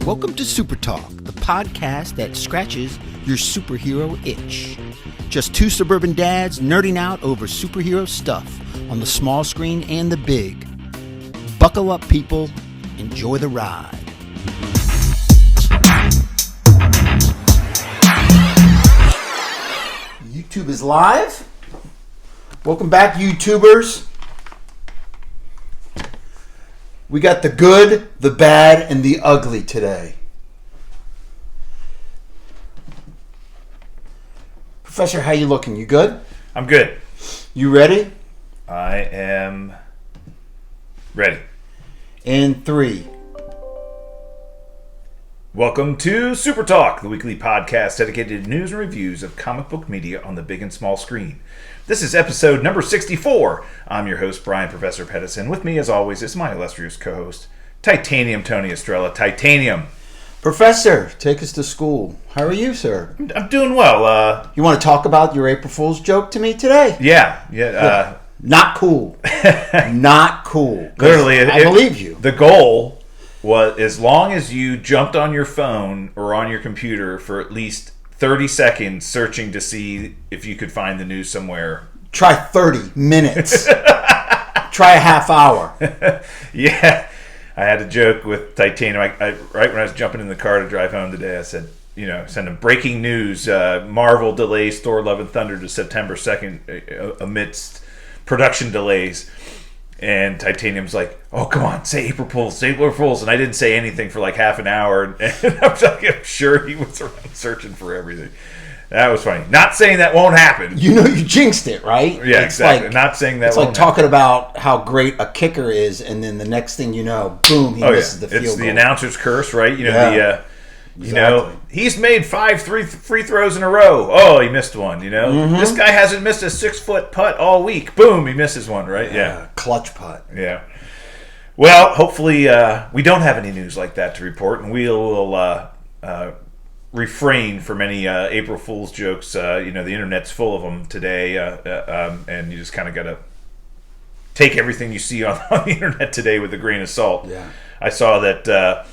Welcome to Super Talk, the podcast that scratches your superhero itch. Just two suburban dads nerding out over superhero stuff on the small screen and the big. Buckle up, people. Enjoy the ride. YouTube is live. Welcome back, YouTubers. We got the good, the bad, and the ugly today. Professor, how you looking? You good? I'm good. You ready? I am ready. And 3. Welcome to Super Talk, the weekly podcast dedicated to news and reviews of comic book media on the big and small screen. This is episode number 64. I'm your host, Brian Professor Pedersen. With me, as always, is my illustrious co-host, Titanium Tony Estrella. Titanium. Professor, take us to school. How are you, sir? I'm doing well. You want to talk about your April Fool's joke to me today? Yeah. Not cool. Not cool. Literally, I believe you. The goal was, as long as you jumped on your phone or on your computer for at least 30 seconds searching to see if you could find the news somewhere. Try 30 minutes. Try a half hour. Yeah. I had a joke with Titanium. Right when I was jumping in the car to drive home today, I said, send them breaking news. Marvel delays Thor Love and Thunder to September 2nd amidst production delays. And Titanium's like, oh, come on, say April Fools. And I didn't say anything for like half an hour. And I'm sure he was around searching for everything. That was funny. Not saying that won't happen. You jinxed it, right? Yeah, exactly. Not saying that won't happen. It's like talking about how great a kicker is, and then the next thing you know, boom, he misses the field goal. It's the announcer's curse, right? Exactly. He's made 5 free throws in a row. Oh, he missed one, This guy hasn't missed a 6-foot putt all week. Boom, he misses one, right? Yeah. Clutch putt. Yeah. Well, hopefully we don't have any news like that to report, and we'll refrain from any April Fool's jokes. The internet's full of them today, and you just kind of got to take everything you see on the internet today with a grain of salt. Yeah. I saw that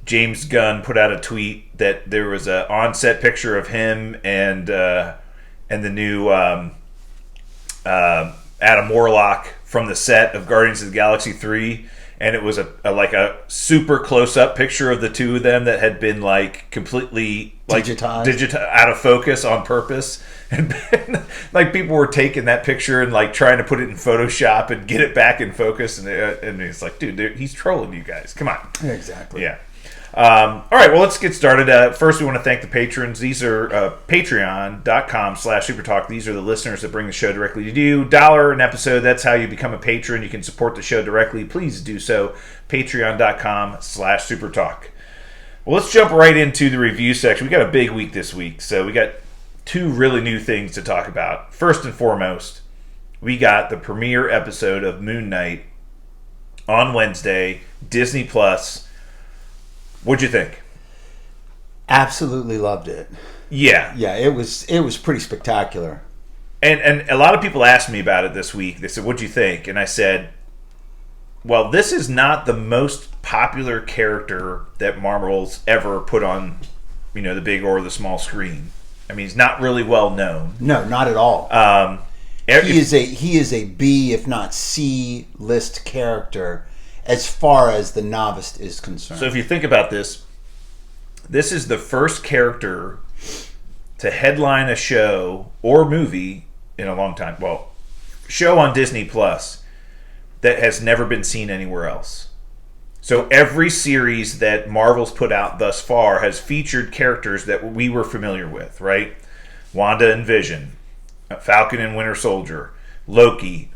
James Gunn put out a tweet that there was an on-set picture of him and the new Adam Warlock from the set of Guardians of the Galaxy 3, and it was a super close-up picture of the two of them that had been like completely digitized out of focus on purpose, and like people were taking that picture and like trying to put it in Photoshop and get it back in focus, and it's like, dude, he's trolling you guys. Come on. Exactly. Yeah. All right, well, let's get started. First, we want to thank the patrons. These are patreon.com/supertalk. These are the listeners that bring the show directly to you. $1 an episode, that's how you become a patron. You can support the show directly. Please do so. Patreon.com/supertalk. Well, let's jump right into the review section. We got a big week this week, so we got 2 really new things to talk about. First and foremost, we got the premiere episode of Moon Knight on Wednesday, Disney Plus. What'd you think? Absolutely loved it. Yeah. Yeah, it was pretty spectacular. And a lot of people asked me about it this week. They said, what'd you think? And I said, well, this is not the most popular character that Marvel's ever put on, the big or the small screen. I mean, he's not really well known. No, not at all. He is a B, if not C list character as far as the novice is concerned. So if you think about this is the first character to headline a show or movie in a long time. Well, show on Disney Plus that has never been seen anywhere else. So every series that Marvel's put out thus far has featured characters that we were familiar with, right? Wanda and Vision, Falcon and Winter Soldier, Loki,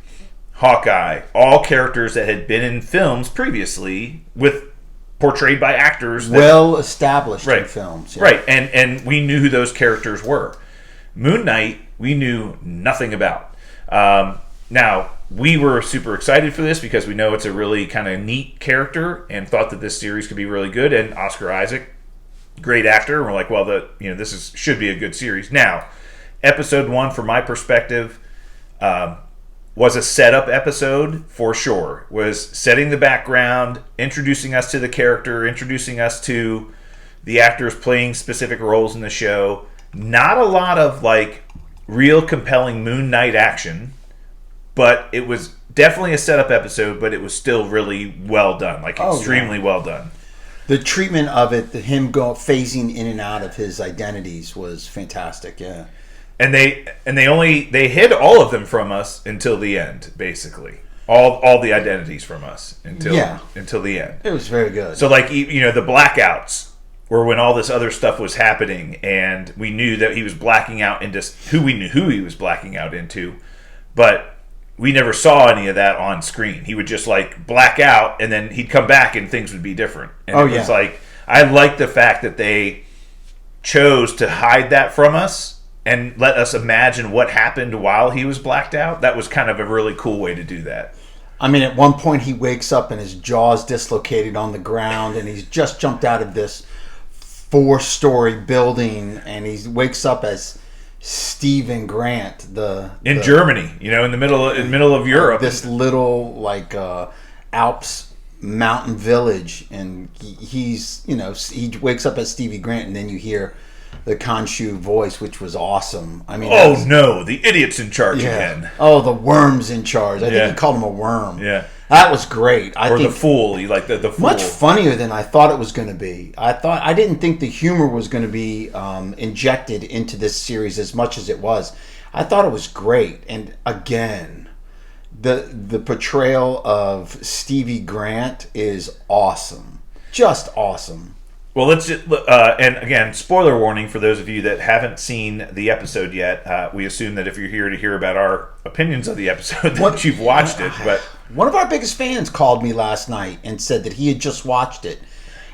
Hawkeye, all characters that had been in films previously portrayed by actors well established in films. Yeah. Right, and we knew who those characters were. Moon Knight, we knew nothing about. Now, we were super excited for this because we know it's a really kind of neat character and thought that this series could be really good. And Oscar Isaac, great actor. We're like, well, this should be a good series. Now, episode 1, from my perspective, was a setup episode for sure. Was setting the background, introducing us to the character, introducing us to the actors playing specific roles in the show. Not a lot of like real compelling Moon Knight action, but it was definitely a setup episode, but it was still really well done, like extremely well done. The treatment of it, him phasing in and out of his identities was fantastic. Yeah, and they hid all of them from us until the end, basically. All the identities from us until the end. It was very good. So like the blackouts were when all this other stuff was happening, and we knew that he was blacking out into who he was blacking out into, but we never saw any of that on screen. He would just like black out, and then he'd come back, and things would be different. And it was like, I like the fact that they chose to hide that from us and let us imagine what happened while he was blacked out. That was kind of a really cool way to do that. I mean, at one point he wakes up and his jaw's dislocated on the ground, and he's just jumped out of this 4-story building, and he wakes up as Stephen Grant, in Germany, in the middle of Europe, this little like Alps mountain village, and he wakes up as Stevie Grant, and then you hear the Khonshu voice, which was awesome. I mean, no, the idiot's in charge again. Oh, the worm's in charge. I think he called him a worm. Yeah. That was great. I think the fool. You like the fool. Much funnier than I thought it was going to be. I didn't think the humor was going to be injected into this series as much as it was. I thought it was great. And again, the portrayal of Stevie Grant is awesome. Just awesome. Well, let's just, and again, spoiler warning for those of you that haven't seen the episode yet. We assume that if you're here to hear about our opinions of the episode, that you've watched it. But one of our biggest fans called me last night and said that he had just watched it.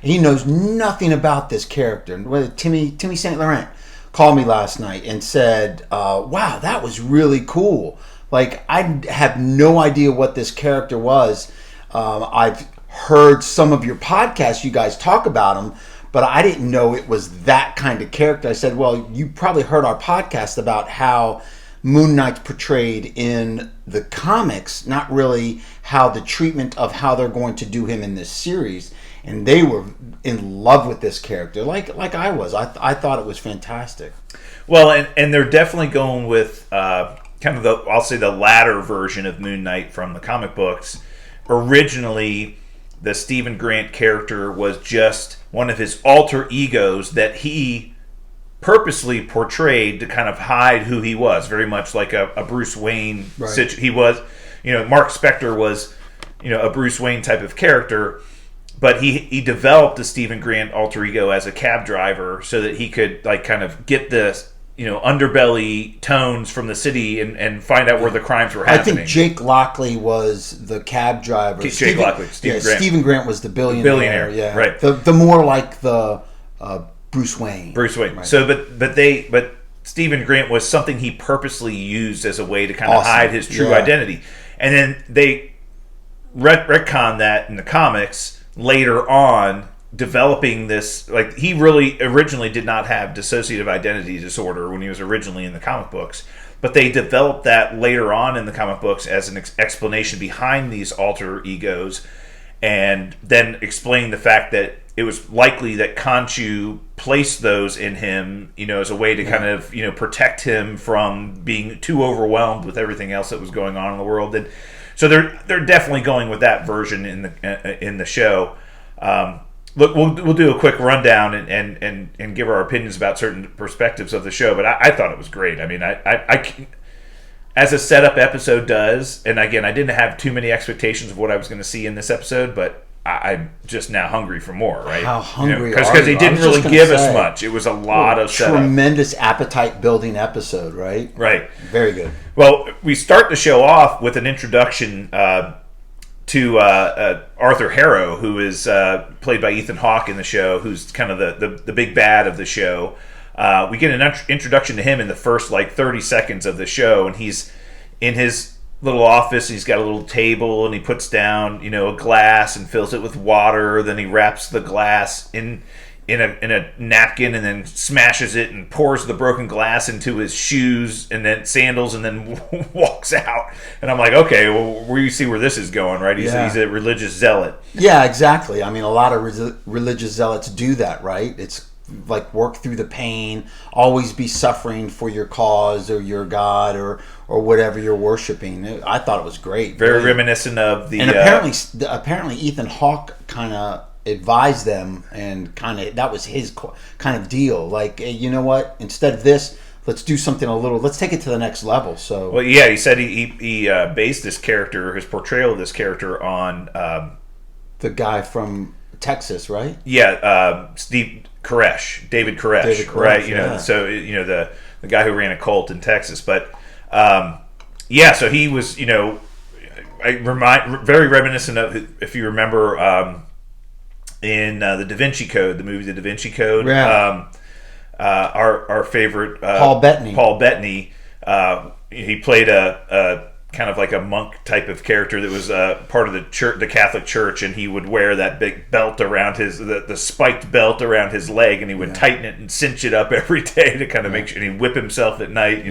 He knows nothing about this character. Timmy St. Laurent called me last night and said, wow, that was really cool. Like, I have no idea what this character was. I've heard some of your podcasts, you guys talk about him, but I didn't know it was that kind of character. I said, well, you probably heard our podcast about how Moon Knight's portrayed in the comics, not really how the treatment of how they're going to do him in this series. And they were in love with this character, like I was. I thought it was fantastic. Well, and they're definitely going with kind of the latter version of Moon Knight from the comic books. Originally, the Stephen Grant character was just one of his alter egos that he purposely portrayed to kind of hide who he was, very much like a Bruce Wayne. Right. He was, Mark Spector was, a Bruce Wayne type of character, but he developed the Stephen Grant alter ego as a cab driver so that he could like kind of get the underbelly tones from the city and find out where the crimes were happening. I think Jake Lockley was the cab driver. Stephen Grant was the billionaire. Yeah, right. The more like the Bruce Wayne. Right. So, but Stephen Grant was something he purposely used as a way to kind of hide his true identity, and then they retcon that in the comics later on, developing this, like, he really originally did not have dissociative identity disorder when he was originally in the comic books, but they developed that later on in the comic books as an explanation behind these alter egos, and then explained the fact that it was likely that Khonshu placed those in him, as a way to kind of, protect him from being too overwhelmed with everything else that was going on in the world. And so they're definitely going with that version in the show. Look, we'll do a quick rundown and give our opinions about certain perspectives of the show, but I thought it was great. I mean, I as a setup episode does, and again, I didn't have too many expectations of what I was going to see in this episode, but I'm just now hungry for more, right? How hungry Because they didn't really give us much. It was a lot of setup. Tremendous appetite-building episode, right? Right. Very good. Well, we start the show off with an introduction to Arthur Harrow, who is played by Ethan Hawke in the show, who's kind of the big bad of the show. We get an introduction to him in the first 30 seconds of the show, and he's in his little office. He's got a little table, and he puts down a glass and fills it with water. Then he wraps the glass in in a napkin and then smashes it and pours the broken glass into his shoes and then sandals and then walks out. And I'm like, okay, well, you see where this is going, right? He's a religious zealot. Yeah, exactly. I mean, a lot of religious zealots do that, right? It's like work through the pain, always be suffering for your cause or your God or whatever you're worshiping. I thought it was great. Very reminiscent of the... And apparently Ethan Hawke kind of advised them, and that was his kind of deal. Like, hey, you know what? Instead of this, let's do something let's take it to the next level. So, well, yeah, he said he based his portrayal of this character on the guy from Texas, right? Yeah, David Koresh, right? You know, so the guy who ran a cult in Texas, but so he was, very reminiscent of, if you remember. In the Da Vinci Code, the movie The Da Vinci Code, our favorite Paul Bettany, he played a kind of like a monk type of character that was part of the church, the Catholic Church, and he would wear that big belt around the spiked belt around his leg, and he would tighten it and cinch it up every day to kind of make sure, and he'd whip himself at night,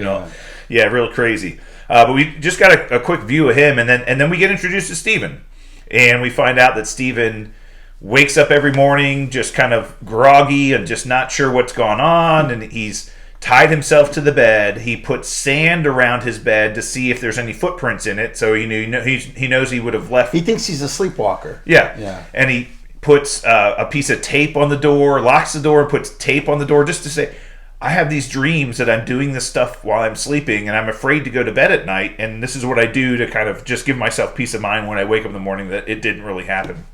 real crazy. But we just got a quick view of him, and then we get introduced to Stephen, and we find out that Stephen wakes up every morning just kind of groggy and just not sure what's going on, and he's tied himself to the bed. He puts sand around his bed to see if there's any footprints in it, so he knows he would have left. He thinks he's a sleepwalker. Yeah. And he puts a piece of tape on the door, locks the door, and puts tape on the door just to say, I have these dreams that I'm doing this stuff while I'm sleeping, and I'm afraid to go to bed at night, and this is what I do to kind of just give myself peace of mind when I wake up in the morning that it didn't really happen.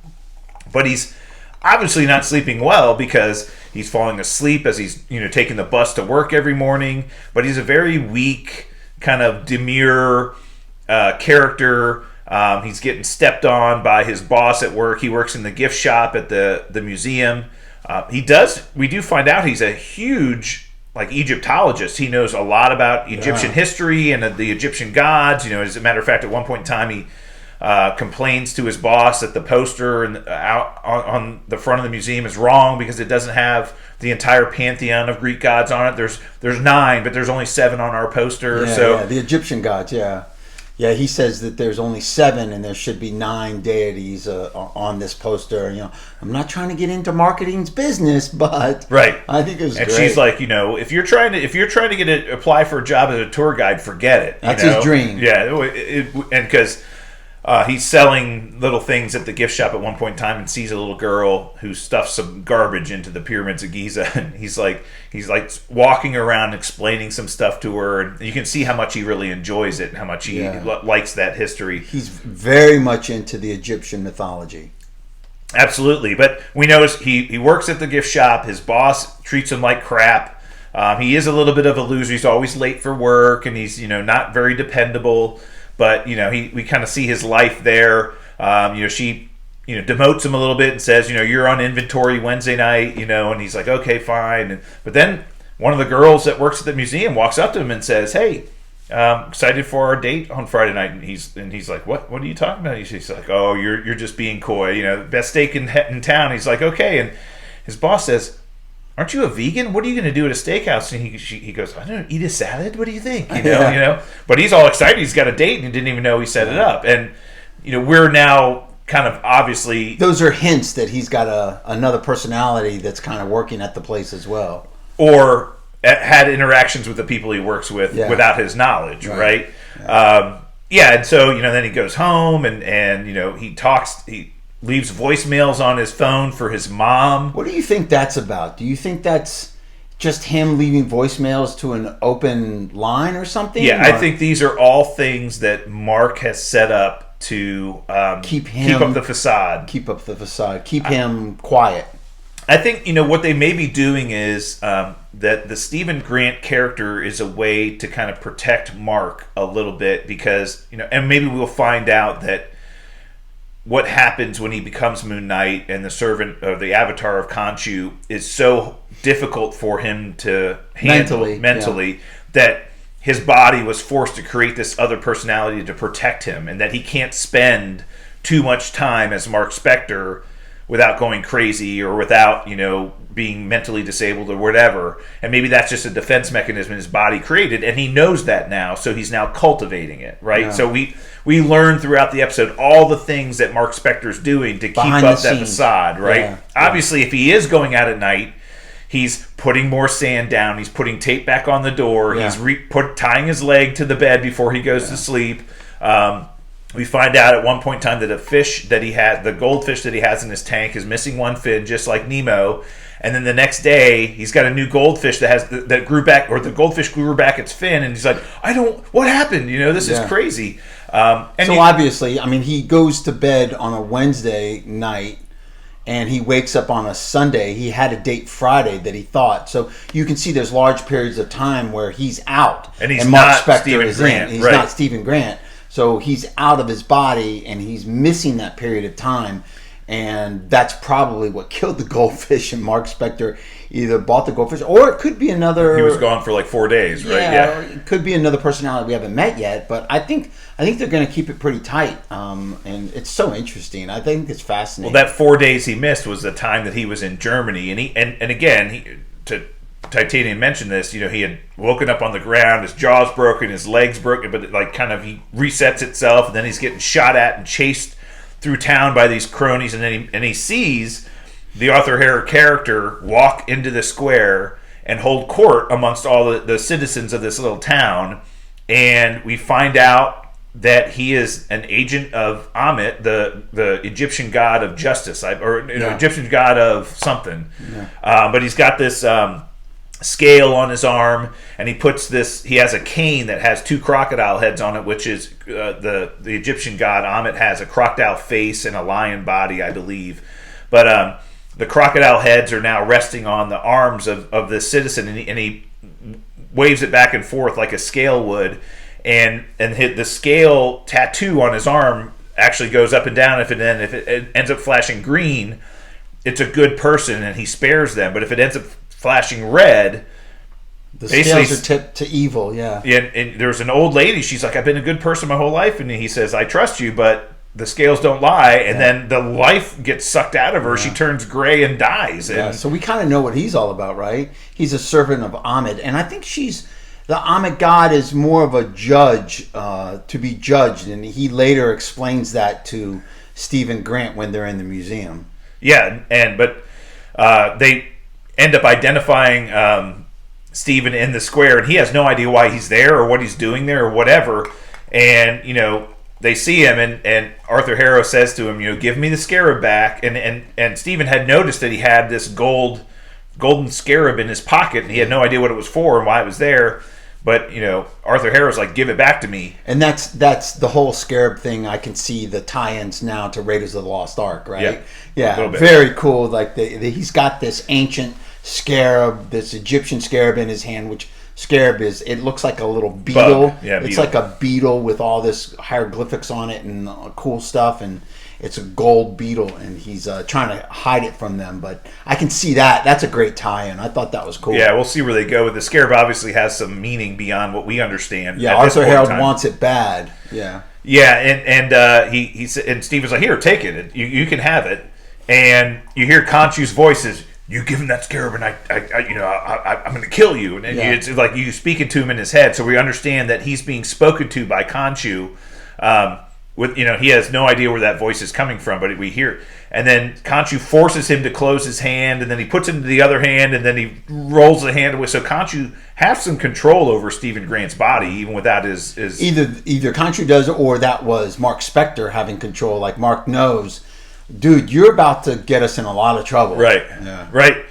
But he's obviously not sleeping well because he's falling asleep as he's taking the bus to work every morning. But he's a very weak, kind of demure character. He's getting stepped on by his boss at work. He works in the gift shop at the museum. We do find out he's a huge Egyptologist. He knows a lot about Egyptian history and the Egyptian gods. As a matter of fact, at one point in time, he complains to his boss that the poster out on the front of the museum is wrong because it doesn't have the entire pantheon of Greek gods on it. There's 9, but there's only 7 on our poster. The Egyptian gods. Yeah, he says that there's only 7 and there should be 9 deities on this poster. I'm not trying to get into marketing's business, but right. I think it was and great. She's like, if you're trying to apply for a job as a tour guide, forget it. That's his dream. Yeah, and because he's selling little things at the gift shop at one point in time and sees a little girl who stuffs some garbage into the pyramids of Giza, and he's like walking around explaining some stuff to her, and you can see how much he really enjoys it and how much he likes that history. He's very much into the Egyptian mythology. Absolutely, but we notice he works at the gift shop. His boss treats him like crap. He is a little bit of a loser. He's always late for work, and he's not very dependable. But we kind of see his life there. She demotes him a little bit and says, you're on inventory Wednesday night. And he's like, okay, fine. But then one of the girls that works at the museum walks up to him and says, hey, excited for our date on Friday night. And he's like, what are you talking about? She's like, oh, you're just being coy. Best steak in town. He's like, okay. And his boss says, aren't you a vegan? What are you going to do at a steakhouse? And he goes, I don't know, eat a salad? What do you think? But he's all excited. He's got a date and he didn't even know he set it up. And, we're now kind of obviously... Those are hints that he's got another personality that's kind of working at the place as well. Or had interactions with the people he works with without his knowledge, right? And so, then he goes home and he talks... He leaves voicemails on his phone for his mom. What do you think that's about? Do you think that's just him leaving voicemails to an open line or something? Yeah, I think these are all things that Mark has set up to keep up the facade. Keep him quiet. I think, what they may be doing is that the Stephen Grant character is a way to kind of protect Mark a little bit because, and maybe we'll find out that what happens when he becomes Moon Knight and the servant of the avatar of Khonshu is so difficult for him to handle mentally that his body was forced to create this other personality to protect him, and that he can't spend too much time as Mark Spector without going crazy or without, being mentally disabled or whatever. And maybe that's just a defense mechanism his body created, and he knows that now, so he's now cultivating it, right? Yeah. So we learn throughout the episode all the things that Mark Spector's doing to keep up that facade, right? Yeah. Obviously, if he is going out at night, he's putting more sand down, he's putting tape back on the door, he's tying his leg to the bed before he goes to sleep. We find out at one point in time that the goldfish that he has in his tank is missing one fin, just like Nemo. And then the next day, he's got a new goldfish that grew back, or the goldfish grew back its fin, and he's like, what happened? This is crazy. Obviously, he goes to bed on a Wednesday night, and he wakes up on a Sunday. He had a date Friday that he thought. So you can see there's large periods of time where he's out. And he's not Stephen Grant. He's not Stephen Grant. So he's out of his body, and he's missing that period of time. And that's probably what killed the goldfish. And Mark Spector either bought the goldfish, or it could be another. He was gone for like 4 days, right? Yeah. It could be another personality we haven't met yet. But I think they're going to keep it pretty tight. And it's so interesting. I think it's fascinating. Well, that 4 days he missed was the time that he was in Germany, and again, Titanium mentioned this. He had woken up on the ground, his jaw's broken, his legs broken, but he resets itself, and then he's getting shot at and chased through town by these cronies, and then he sees the Arthur Harrow character walk into the square and hold court amongst all the citizens of this little town, and we find out that he is an agent of Ammit, the Egyptian god of justice, Egyptian god of something. Yeah. But he's got this scale on his arm, and he has a cane that has 2 crocodile heads on it, which is the Egyptian god Ammit has a crocodile face and a lion body, I believe. But the crocodile heads are now resting on the arms of this citizen, and he waves it back and forth like a scale would, and the scale tattoo on his arm actually goes up and down. If it ends up flashing green, it's a good person and he spares them, but if it ends up flashing red, the scales are tipped to evil. And there's an old lady, she's like, I've been a good person my whole life, and he says, I trust you, but the scales don't lie. And then the life gets sucked out of her. She turns gray and dies. So we kind of know what he's all about, right? He's a servant of Ammit, and I think the Ammit god is more of a judge, to be judged, and he later explains that to Stephen Grant when they're in the museum. But they end up identifying Stephen in the square, and he has no idea why he's there or what he's doing there or whatever. And they see him, and Arthur Harrow says to him, give me the scarab back. And Stephen had noticed that he had this golden scarab in his pocket, and he had no idea what it was for and why it was there. But Arthur Harrow's like, give it back to me. And that's the whole scarab thing. I can see the tie-ins now to Raiders of the Lost Ark, right? Yeah, very cool. Like he's got this ancient scarab, this Egyptian scarab in his hand, which scarab it looks like a little beetle. It's like a beetle with all this hieroglyphics on it and cool stuff, and it's a gold beetle, and he's trying to hide it from them. But I can see that. That's a great tie-in. I thought that was cool. Yeah, we'll see where they go with the scarab. Obviously has some meaning beyond what we understand. Yeah, Arthur Harrow wants it bad. Yeah. Yeah, and he and Steve was like, here, take it. You can have it. And you hear Khonshu's voices. You give him that scarab, and I'm going to kill you. And it's like you speaking to him in his head. So we understand that he's being spoken to by Khonshu. He has no idea where that voice is coming from, but we hear it. And then Khonshu forces him to close his hand, and then he puts it into the other hand, and then he rolls the hand away. So Khonshu has some control over Stephen Grant's body, even without his... Either Khonshu does, or that was Mark Spector having control. Like, Mark knows, dude, you're about to get us in a lot of trouble. Right. Yeah. Right.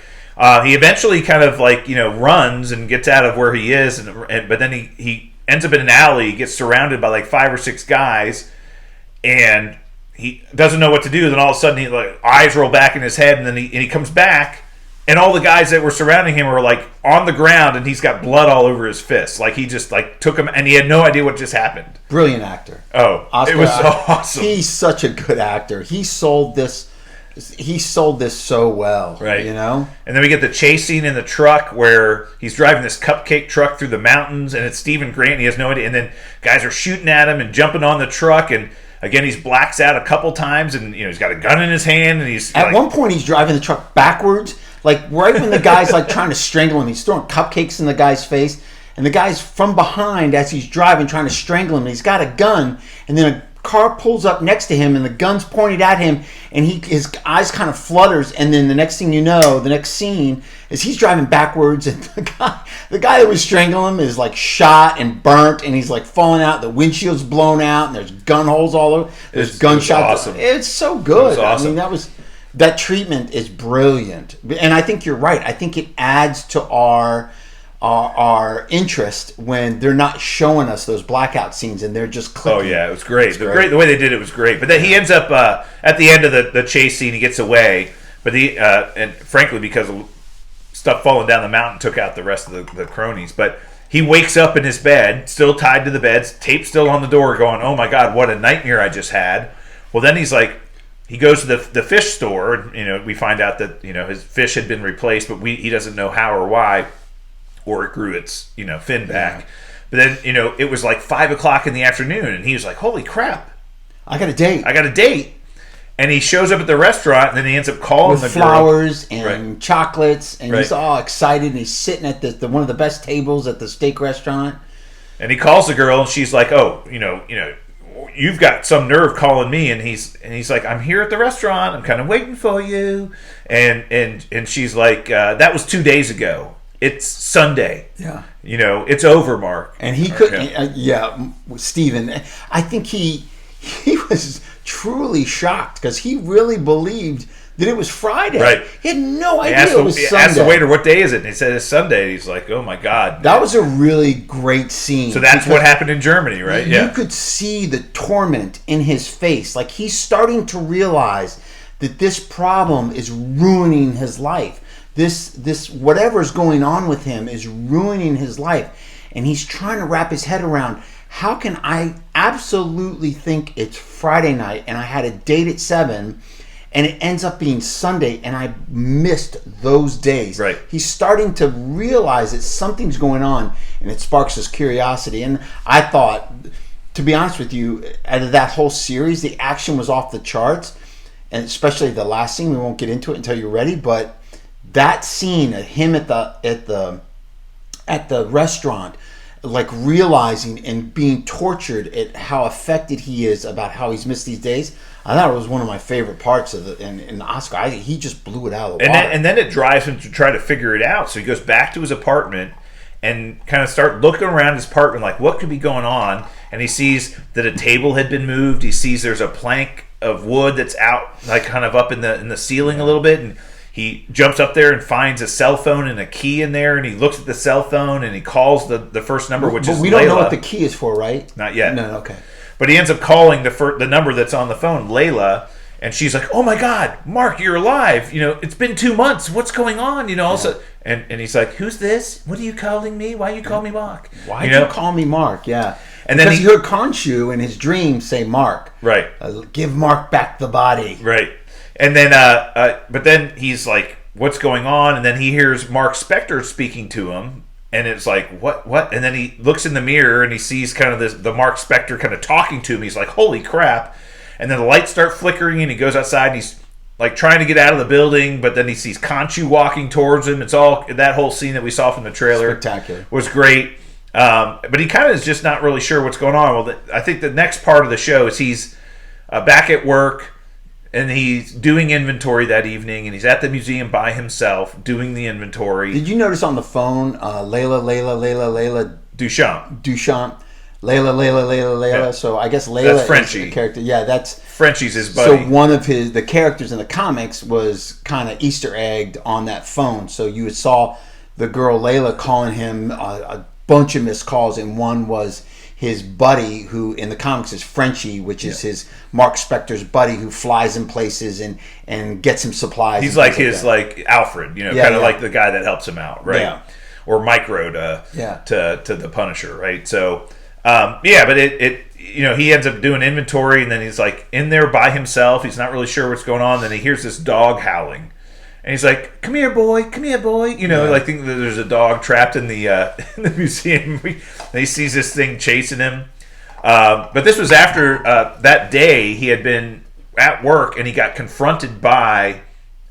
He eventually kind of runs and gets out of where he is, but then he ends up in an alley, gets surrounded by 5 or 6 guys, and he doesn't know what to do. Then all of a sudden, eyes roll back in his head, and then he comes back, and all the guys that were surrounding him were on the ground, and he's got blood all over his fists. He just took him, and he had no idea what just happened. Brilliant actor. Oh, Oscar, it was so awesome. He's such a good actor. He sold this so well, right? And then we get the chase scene in the truck where he's driving this cupcake truck through the mountains, and it's Stephen Grant, and he has no idea. And then guys are shooting at him and jumping on the truck, and Again, he's blacks out a couple times, and he's got a gun in his hand, and he's at one point he's driving the truck backwards, like right when the guy's like trying to strangle him. He's throwing cupcakes in the guy's face, and the guy's from behind as he's driving trying to strangle him. And he's got a gun, and then a car pulls up next to him, and the gun's pointed at him, and his eyes kind of flutters, and then the next thing you know, the next scene is he's driving backwards, and the guy that was strangling him is like shot and burnt, and he's like falling out. The windshield's blown out, and there's gun holes all over. There's gunshots. Awesome. It's so good. It was awesome. I mean, that treatment is brilliant, and I think you're right. I think it adds to our interest when they're not showing us those blackout scenes and they're just clicking. Oh yeah, it was great. The way they did it was great. But then he ends up at the end of the chase scene, he gets away. But and frankly, because of stuff falling down the mountain, took out the rest of the cronies. But he wakes up in his bed, still tied to the bed, tape still on the door, going, "Oh my God, what a nightmare I just had." Well, then he's like, he goes to the fish store, and we find out that his fish had been replaced, but he doesn't know how or why. Or it grew its, fin back. Yeah. But then, it was like 5 o'clock in the afternoon, and he was like, "Holy crap. I got a date. And he shows up at the restaurant, and then he ends up calling with the girl. flowers and chocolates, and he's all excited, and he's sitting at the one of the best tables at the steak restaurant. And he calls the girl, and she's like, "Oh, you've got some nerve calling me." And he's like, "I'm here at the restaurant. I'm kind of waiting for you." And she's like, "That was 2 days ago. It's Sunday." Yeah. It's over, Mark. And he couldn't. Stephen. I think he was truly shocked because he really believed that it was Friday. Right. He had no idea it was Sunday. He asked the waiter, "What day is it?" And he said, "It's Sunday." He's like, "Oh my God." That was a really great scene. So that's what happened in Germany, right? You could see the torment in his face. Like he's starting to realize that this problem is ruining his life. This whatever's going on with him is ruining his life, and he's trying to wrap his head around, how can I absolutely think it's Friday night and I had a date at 7 and it ends up being Sunday and I missed those days. Right. He's starting to realize that something's going on, and it sparks his curiosity. And I thought, to be honest with you, out of that whole series, the action was off the charts, and especially the last scene. We won't get into it until you're ready, but that scene of him at the restaurant, like realizing and being tortured at how affected he is about how he's missed these days, I thought it was one of my favorite parts of in Oscar. He just blew it out of the water. And then it drives him to try to figure it out. So he goes back to his apartment and kind of start looking around his apartment, like what could be going on. And he sees that a table had been moved. He sees there's a plank of wood that's out, like kind of up in the ceiling a little bit, and he jumps up there and finds a cell phone and a key in there, and he looks at the cell phone and he calls the first number, which is Layla. We don't know what the key is for, right? Not yet. No, okay. But he ends up calling the number that's on the phone, Layla, and she's like, "Oh my God, Mark, you're alive! It's been 2 months. What's going on?" Also, and he's like, "Who's this? What are you calling me? Why you call me Mark? Why you call me Mark?" Yeah. And because then he heard Khonshu in his dream say Mark. Right. Give Mark back the body. Right. And then, but then he's like, "What's going on?" And then he hears Mark Spector speaking to him, and it's like, what? And then he looks in the mirror and he sees kind of the Mark Spector kind of talking to him. He's like, "Holy crap!" And then the lights start flickering, and he goes outside and he's like trying to get out of the building, but then he sees Khonshu walking towards him. It's all that whole scene that we saw from the trailer. Spectacular. Was great. But he kind of is just not really sure what's going on. Well, I think the next part of the show is he's back at work, and he's doing inventory that evening, and he's at the museum by himself doing the inventory. Did you notice on the phone, Layla Duchamp, Layla. Yeah. So I guess Layla that's Frenchie. Is the character. Yeah, that's Frenchie's his buddy. So one of the characters in the comics was kind of Easter egged on that phone. So you saw the girl Layla calling him a bunch of missed calls, and one was his buddy, who in the comics is Frenchie, which is his Mark Spector's buddy, who flies in places and gets him supplies. He's like his like Alfred, kind of like the guy that helps him out, right? Yeah. Or Micro to the Punisher, right? So but it he ends up doing inventory, and then he's like in there by himself. He's not really sure what's going on. Then he hears this dog howling. And he's like, "Come here, boy! Come here, boy!" Like think that there's a dog trapped in the museum. And he sees this thing chasing him. But this was after that day he had been at work and he got confronted by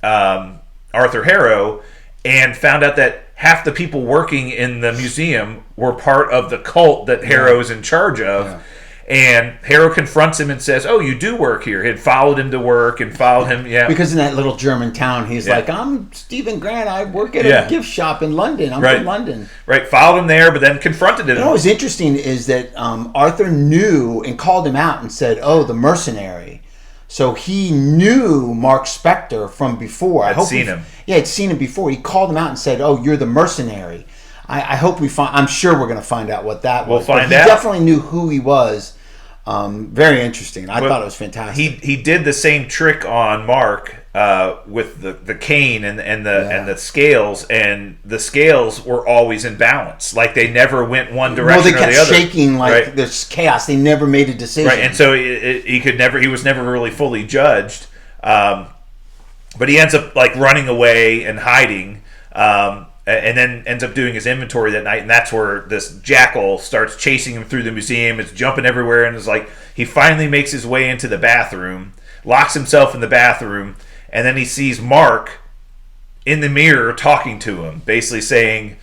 Arthur Harrow and found out that half the people working in the museum were part of the cult that Harrow is in charge of. Yeah. And Harrow confronts him and says, "Oh, you do work here." He had followed him to work and followed him. Yeah, because in that little German town, he's like, "I'm Stephen Grant. I work at a gift shop in London. I'm from London." Right, followed him there, but then confronted him. You know what's interesting is that Arthur knew and called him out and said, "Oh, the mercenary." So he knew Mark Spector from before. I'd seen him. Yeah, I'd seen him before. He called him out and said, "Oh, you're the mercenary." I hope we find. I'm sure we're going to find out what that was. We'll find out. He definitely knew who he was. Very interesting. I thought it was fantastic. He did the same trick on Mark with the cane and the scales, and the scales were always in balance. Like they never went one direction or the other. They kept shaking like there's chaos. They never made a decision. Right, and so he was never really fully judged. But he ends up like running away and hiding. And then ends up doing his inventory that night, and that's where this jackal starts chasing him through the museum. It's jumping everywhere, and it's like he finally makes his way into the bathroom, locks himself in the bathroom, and then he sees Mark in the mirror talking to him, basically saying,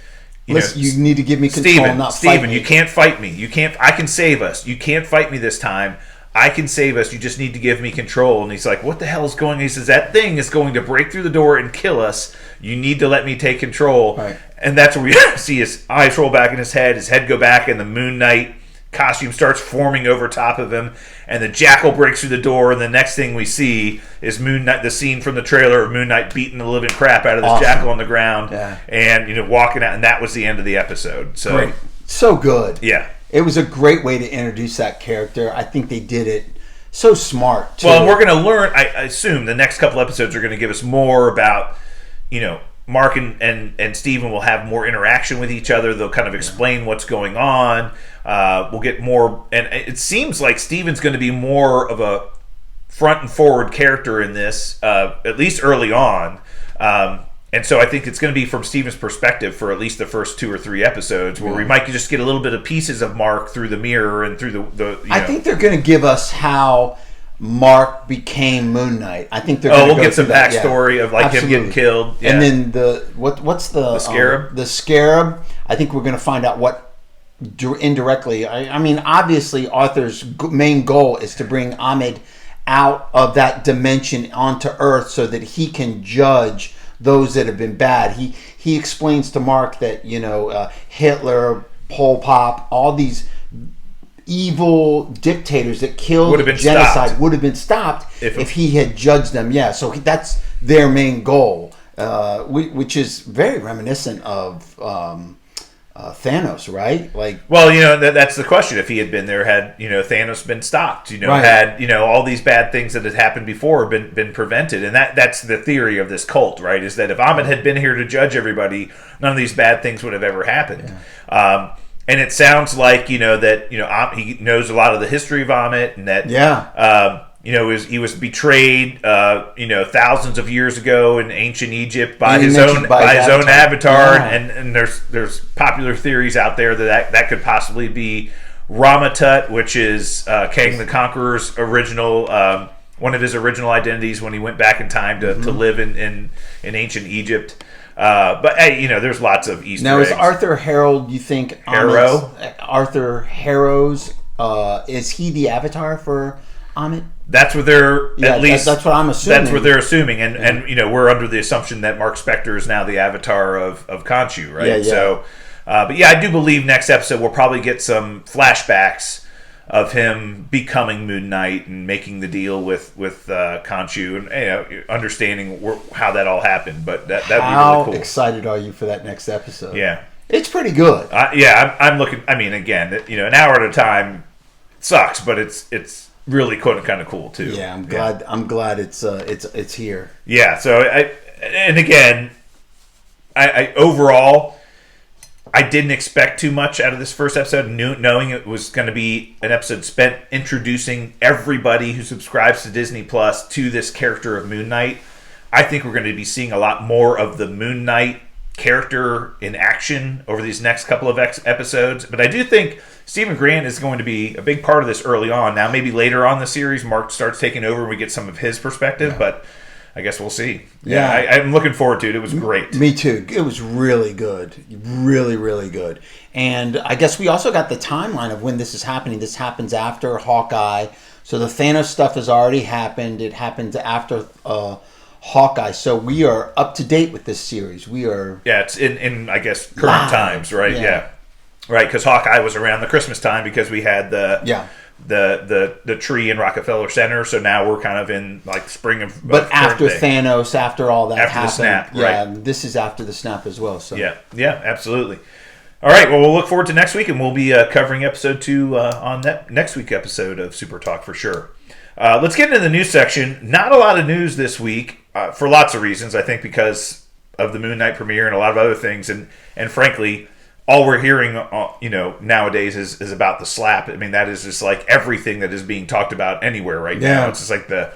"Listen, you need to give me control, Stephen, you can't fight me. You can't. I can save us. You can't fight me this time. I can save us. You just need to give me control." And he's like, "What the hell is going on?" He says, "That thing is going to break through the door and kill us. You need to let me take control." Right. And that's where we see his eyes roll back in his head go back, and the Moon Knight costume starts forming over top of him, and the jackal breaks through the door, and the next thing we see is Moon Knight, the scene from the trailer of Moon Knight beating the living crap out of this jackal on the ground, and walking out, and that was the end of the episode. So great. So good. Yeah. It was a great way to introduce that character. I think they did it so smart, too. Well, and we're going to learn, I assume, the next couple episodes are going to give us more about, Mark and Steven will have more interaction with each other. They'll kind of explain what's going on. We'll get more, and it seems like Steven's going to be more of a front and forward character in this, at least early on. And so I think it's going to be from Steven's perspective for at least the first 2 or 3 episodes, where we might just get a little bit of pieces of Mark through the mirror and through the I think they're going to give us how Mark became Moon Knight. I think they're going to we'll get some backstory of like him getting killed. Yeah. And then what's the Scarab? The Scarab. I think we're going to find out what indirectly. I mean, obviously, Arthur's main goal is to bring Ahmed out of that dimension onto Earth so that he can judge those that have been bad. He explains to Mark that Hitler, Pol Pot, all these evil dictators that killed genocide would have been stopped if he had judged them. Yeah, so that's their main goal, which is very reminiscent of Thanos, right? Like, well, that's the question. If he had been there, had Thanos been stopped, had all these bad things that had happened before been prevented, and that's the theory of this cult, right? Is that if Ahmed had been here to judge everybody, none of these bad things would have ever happened. Yeah. And it sounds like he knows a lot of the history of Ahmed, and that he was betrayed thousands of years ago in ancient Egypt by his own avatar, and there's popular theories out there that could possibly be Ramatut, which is Kang the Conqueror's original one of his original identities when he went back in time to live in ancient Egypt. But hey, there's lots of Easter eggs. Now, is Arthur Harrow, you think Arthur Harrow's is he the avatar for Ahmed? That's what they're that's what I'm assuming. That's what they're assuming, and we're under the assumption that Mark Spector is now the avatar of Khonshu, right? Yeah. So, but I do believe next episode we'll probably get some flashbacks of him becoming Moon Knight and making the deal with Khonshu, and understanding how that all happened. But that'd be really cool. How excited are you for that next episode? Yeah, it's pretty good. I'm looking. I mean, again, an hour at a time sucks, but it's really kind of cool too. Yeah, I'm glad. Yeah. I'm glad it's here. Yeah. So I overall, I didn't expect too much out of this first episode, knowing it was going to be an episode spent introducing everybody who subscribes to Disney Plus to this character of Moon Knight. I think we're going to be seeing a lot more of the Moon Knight character in action over these next couple of episodes. But I do think Stephen Grant is going to be a big part of this early on. Now, maybe later on in the series, Mark starts taking over and we get some of his perspective, but I guess we'll see. Yeah, I'm looking forward to it. It was great. Me too. It was really good. Really, really good. And I guess we also got the timeline of when this is happening. This happens after Hawkeye. So the Thanos stuff has already happened. It happened after Hawkeye. So we are up to date with this series. We are... Yeah, it's in I guess, current times, right? Yeah. Right, because Hawkeye was around the Christmas time because we had the tree in Rockefeller Center. So now we're kind of in like spring of after Thanos, after all that happened. After the snap, right. This is after the snap as well. So Yeah, absolutely. All right, well, we'll look forward to next week, and we'll be covering episode 2 on that next week episode of Super Talk for sure. Let's get into the news section. Not a lot of news this week for lots of reasons. I think because of the Moon Knight premiere and a lot of other things, and frankly, all we're hearing, nowadays is about the slap. I mean, that is just like everything that is being talked about anywhere right now. It's just like the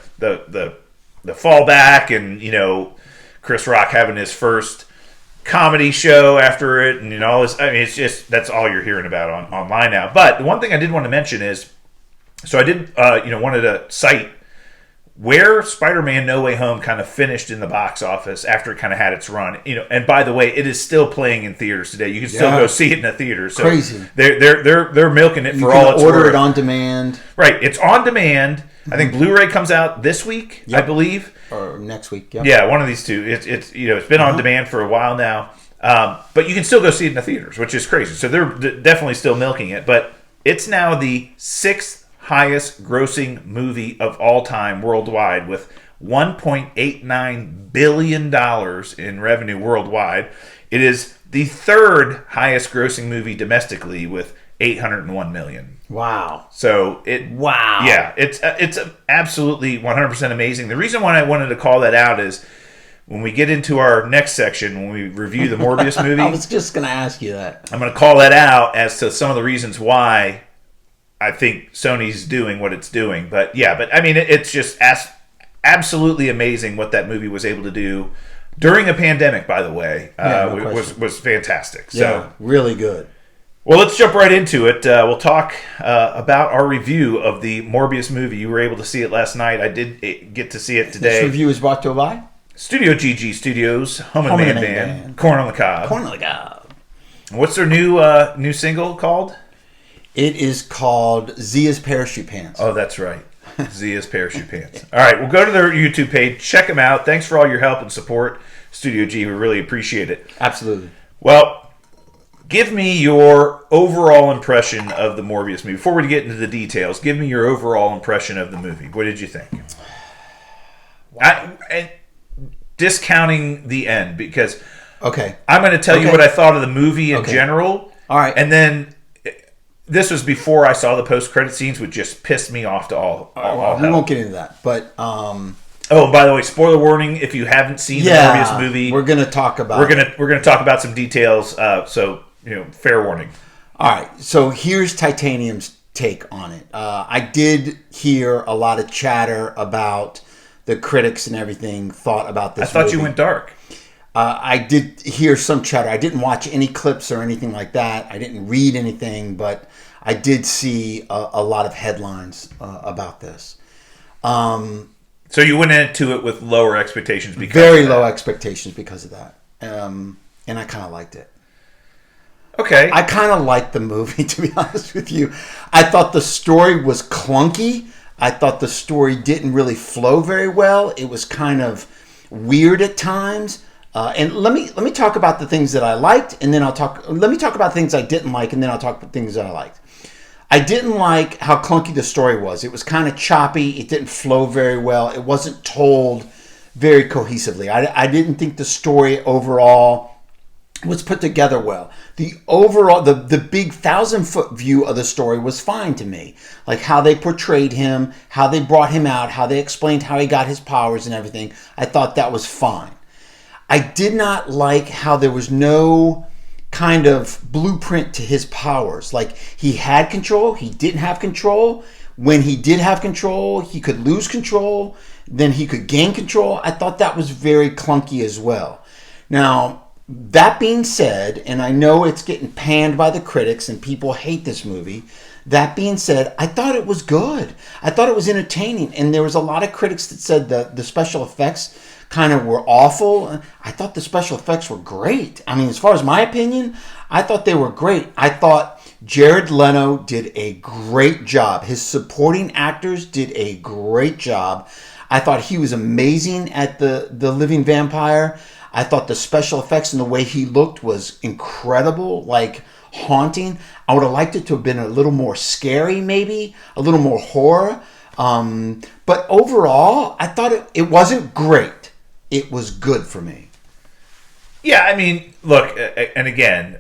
fallback, and Chris Rock having his first comedy show after it, and all this. I mean, it's just that's all you're hearing about online now. But the one thing I did want to mention is, so I did wanted to cite where Spider-Man No Way Home kind of finished in the box office after it kind of had its run. And by the way, it is still playing in theaters today. You can still go see it in a theater. So crazy. They're milking it for all it's worth. You can order it on demand. Right, it's on demand. I think Blu-ray comes out this week, I believe, or next week. Yeah, one of these two. It's been on demand for a while now, but you can still go see it in the theaters, which is crazy. So they're definitely still milking it. But it's now the 6th highest grossing movie of all time worldwide, with $1.89 billion in revenue worldwide. It is the 3rd highest grossing movie domestically with $801 million. Wow. So yeah, it's absolutely 100% amazing. The reason why I wanted to call that out is when we get into our next section, when we review the Morbius movie. I was just going to ask you that. I'm going to call that out as to some of the reasons why I think Sony's doing what it's doing. But I mean, it's just absolutely amazing what that movie was able to do during a pandemic, by the way. Was fantastic. So really good. Well, let's jump right into it. We'll talk about our review of the Morbius movie. You were able to see it last night. I did get to see it today. This review is brought to you by Studio GG Studios, Home and Man Band, Corn on the Cob. Corn on the Cob. What's their new single called? It is called Zia's Parachute Pants. Oh, that's right. Zia's Parachute Pants. All right, we'll go to their YouTube page. Check them out. Thanks for all your help and support, Studio G. We really appreciate it. Absolutely. Well, give me your overall impression of the Morbius movie. Before we get into the details, give me your overall impression of the movie. What did you think? And discounting the end, because I'm going to tell you what I thought of the movie in general. All right. And then this was before I saw the post-credit scenes, which just pissed me off to all hell. We won't get into that, but... Oh, by the way, spoiler warning! If you haven't seen the Morbius movie, we're going to talk about. We're going to talk about some details. So fair warning. All right. So here's Titanium's take on it. I did hear a lot of chatter about the critics and everything thought about this. I thought movie. You went dark. I did hear some chatter. I didn't watch any clips or anything like that. I didn't read anything, but I did see a lot of headlines about this. So you went into it with lower expectations because very low expectations because of that, and I kind of liked it. Okay, I kind of liked the movie, to be honest with you. I thought the story was clunky. I thought the story didn't really flow very well. It was kind of weird at times. And let me talk about the things that I liked, and then let me talk about things I didn't like, and then I'll talk about things that I liked. I didn't like how clunky the story was. It was kind of choppy. It didn't flow very well. It wasn't told very cohesively. I didn't think the story overall was put together well. The overall, the big 1,000-foot view of the story was fine to me. Like how they portrayed him, how they brought him out, how they explained how he got his powers and everything. I thought that was fine. I did not like how there was no kind of blueprint to his powers. Like he had control, he didn't have control. When he did have control, he could lose control, then he could gain control. I thought that was very clunky as well. Now, that being said, and I know it's getting panned by the critics and people hate this movie. That being said, I thought it was good. I thought it was entertaining. And there was a lot of critics that said the special effects kind of were awful. I thought the special effects were great. I mean, as far as my opinion, I thought they were great. I thought Jared Leto did a great job. His supporting actors did a great job. I thought he was amazing at the living vampire. I thought the special effects and the way he looked was incredible, like haunting. I would have liked it to have been a little more scary, maybe, a little more horror. But overall, I thought it wasn't great. It was good for me. Yeah, I mean, look, and again,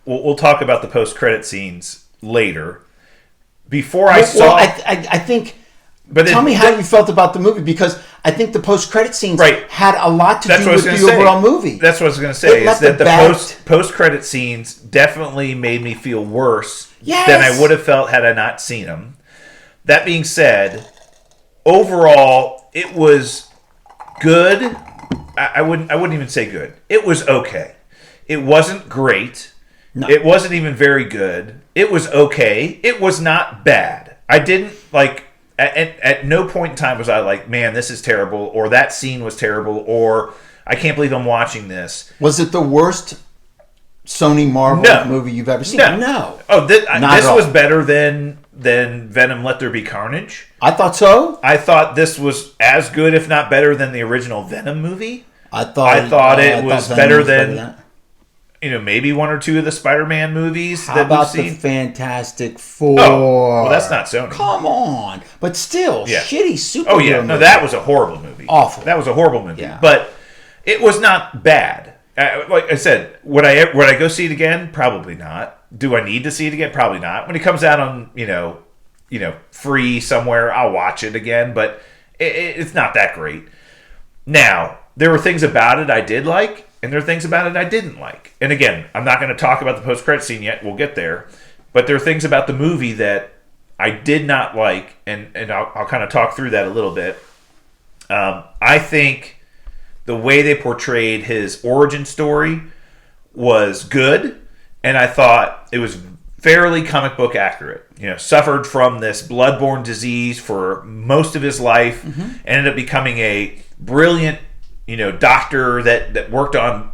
we'll talk about the post-credit scenes later. Before I saw... I think... But tell me how you felt about the movie, because I think the post-credit scenes had a lot to do with the overall movie. That's what I was going to say, is that the post-credit scenes definitely made me feel worse than I would have felt had I not seen them. That being said, overall, it was good. I wouldn't even say good. It was okay. It wasn't great. No. It wasn't even very good. It was okay. It was not bad. I didn't like... At no point in time was I like, man, this is terrible, or that scene was terrible, or I can't believe I'm watching this. Was it the worst Sony Marvel movie you've ever seen? No. Oh, this was better than Venom Let There Be Carnage. I thought so. I thought this was as good, if not better, than the original Venom movie. I thought it was better than maybe one or two of the Spider-Man movies. How about the Fantastic Four? Oh, well, that's not Sony. Come on. But still, shitty superhero movie. No, that was a horrible movie. Awful. That was a horrible movie. Yeah. But it was not bad. Like I said, would I go see it again? Probably not. Do I need to see it again? Probably not. When it comes out on, free somewhere, I'll watch it again. But it's not that great. Now, there were things about it I did like, and there are things about it I didn't like. And again, I'm not going to talk about the post-credit scene yet. We'll get there. But there are things about the movie that I did not like, and I'll kind of talk through that a little bit. I think the way they portrayed his origin story was good, and I thought it was fairly comic book accurate. Suffered from this bloodborne disease for most of his life, ended up becoming a brilliant doctor that worked on,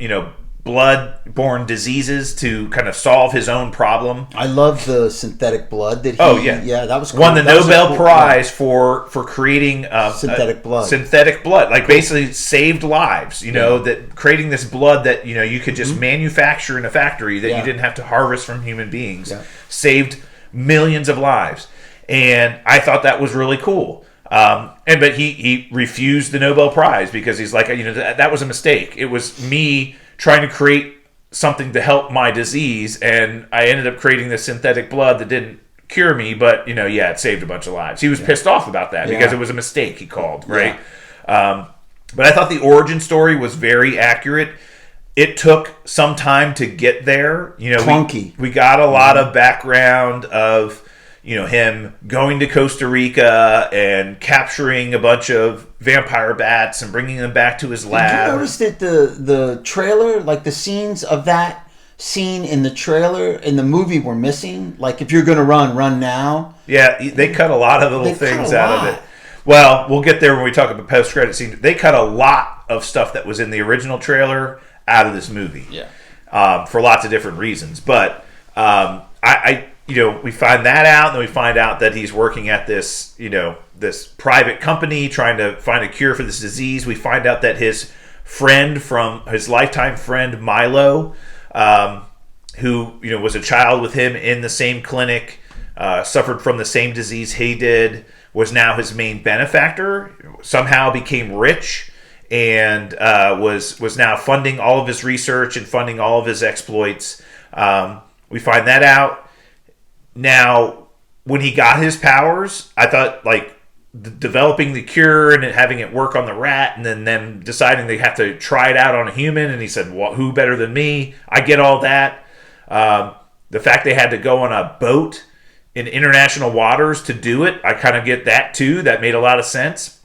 blood-borne diseases to kind of solve his own problem. I love the synthetic blood that he... Oh, yeah. Yeah, that was cool. Won the Nobel Prize for creating... synthetic blood. Synthetic blood. Like, basically saved lives, that creating this blood that, you could just manufacture in a factory that you didn't have to harvest from human beings. Yeah. Saved millions of lives. And I thought that was really cool. But he refused the Nobel Prize because he's like, that was a mistake. It was me trying to create something to help my disease, and I ended up creating this synthetic blood that didn't cure me, but it saved a bunch of lives. He was pissed off about that because it was a mistake, he called, right? Yeah. But I thought the origin story was very accurate. It took some time to get there. Clunky. We got a lot of background of him going to Costa Rica and capturing a bunch of vampire bats and bringing them back to his lab. Did you notice that the trailer, like the scenes of that scene in the trailer in the movie were missing? Like, if you're going to run now. Yeah, they cut a lot of little things out of it. Well, we'll get there when we talk about post-credit scene. They cut a lot of stuff that was in the original trailer out of this movie. Yeah. For lots of different reasons. But we find that out, and then we find out that he's working at this, this private company trying to find a cure for this disease. We find out that his lifetime friend Milo, who was a child with him in the same clinic, suffered from the same disease he did, was now his main benefactor. Somehow became rich and was now funding all of his research and funding all of his exploits. We find that out. Now, when he got his powers, I thought, developing the cure and having it work on the rat, and then them deciding they have to try it out on a human, and he said, well, who better than me? I get all that. The fact they had to go on a boat in international waters to do it, I kind of get that, too. That made a lot of sense.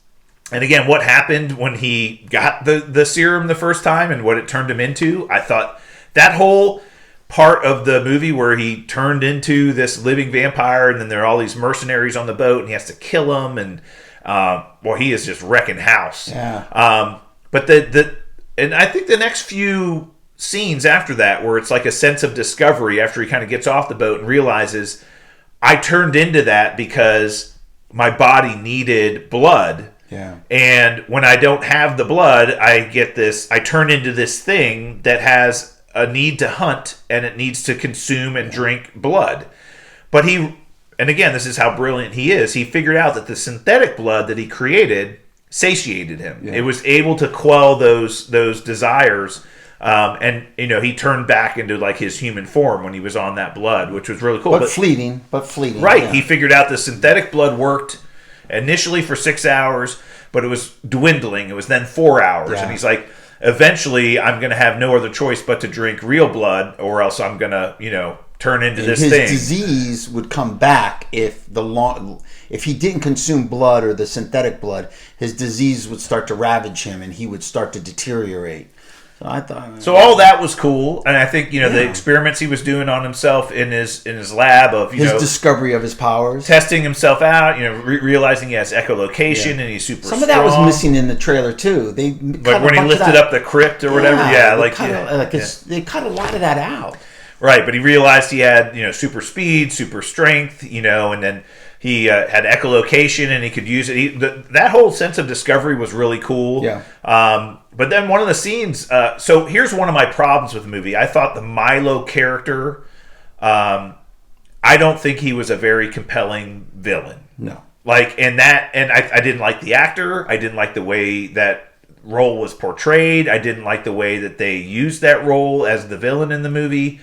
And again, what happened when he got the serum the first time and what it turned him into, I thought that whole part of the movie where he turned into this living vampire and then there are all these mercenaries on the boat and he has to kill them and he is just wrecking house. Yeah. But and I think the next few scenes after that where it's like a sense of discovery after he kind of gets off the boat and realizes I turned into that because my body needed blood. Yeah. And when I don't have the blood, I turn into this thing that has a need to hunt and it needs to consume and drink blood. But and again, this is how brilliant he is. He figured out that the synthetic blood that he created satiated him. Yeah. It was able to quell those desires. And he turned back into like his human form when he was on that blood, which was really cool. But fleeting. Right. Yeah. He figured out the synthetic blood worked initially for 6 hours, but it was dwindling. It was then 4 hours. Yeah. And he's like, eventually I'm going to have no other choice but to drink real blood or else I'm going to, turn into this thing. His disease would come back if he didn't consume blood or the synthetic blood, his disease would start to ravage him and he would start to deteriorate. So all that was cool, and I think the experiments he was doing on himself in his lab of his discovery of his powers, testing himself out, realizing he has echolocation and he's super. Some of that was missing in the trailer too. Like when he lifted up the crypt or whatever. They cut a lot of that out. Right, but he realized he had super speed, super strength, and then he had echolocation and he could use it. That whole sense of discovery was really cool. Yeah. But then one of the scenes. So here's one of my problems with the movie. I thought the Milo character. I don't think he was a very compelling villain. No. I didn't like the actor. I didn't like the way that role was portrayed. I didn't like the way that they used that role as the villain in the movie.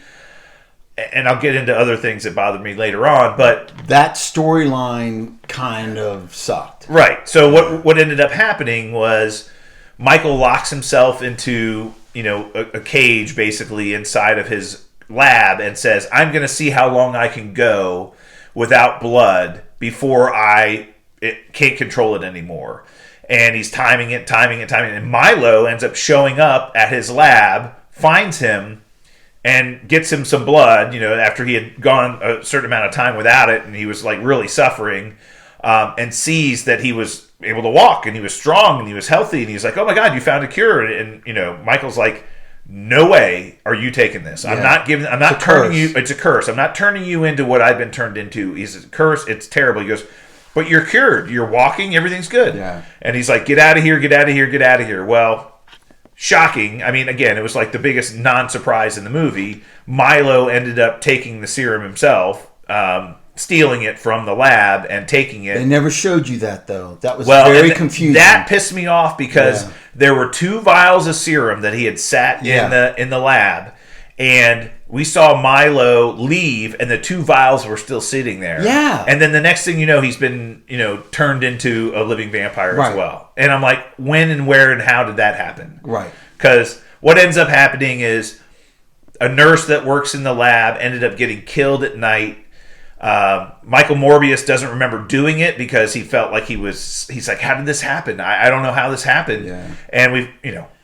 And I'll get into other things that bothered me later on, but that storyline kind of sucked. Right. So what ended up happening was Michael locks himself into a cage basically inside of his lab and says, "I'm going to see how long I can go without blood before I can't control it anymore." And he's timing it, and Milo ends up showing up at his lab, finds him. And gets him some blood, after he had gone a certain amount of time without it, and he was like really suffering, and sees that he was able to walk, and he was strong, and he was healthy, and he's like, "Oh my God, you found a cure!" And Michael's like, "No way are you taking this? Yeah. I'm not turning you. It's a curse. I'm not turning you into what I've been turned into. He's a curse. It's terrible." He goes, "But you're cured. You're walking. Everything's good." Yeah. And he's like, "Get out of here! Get out of here! Get out of here!" Well. Shocking. I mean, again, it was like the biggest non-surprise in the movie. Milo ended up taking the serum himself, stealing it from the lab and taking it. They never showed you that, though. That was very confusing. That pissed me off because there were 2 vials of serum that he had sat in the lab, and we saw Milo leave, and the 2 vials were still sitting there. Yeah. And then the next thing you know, he's been, turned into a living vampire as well. And I'm like, when and where and how did that happen? Right. Because what ends up happening is a nurse that works in the lab ended up getting killed at night. Michael Morbius doesn't remember doing it because he felt like he's like, how did this happen? I don't know how this happened. Yeah. And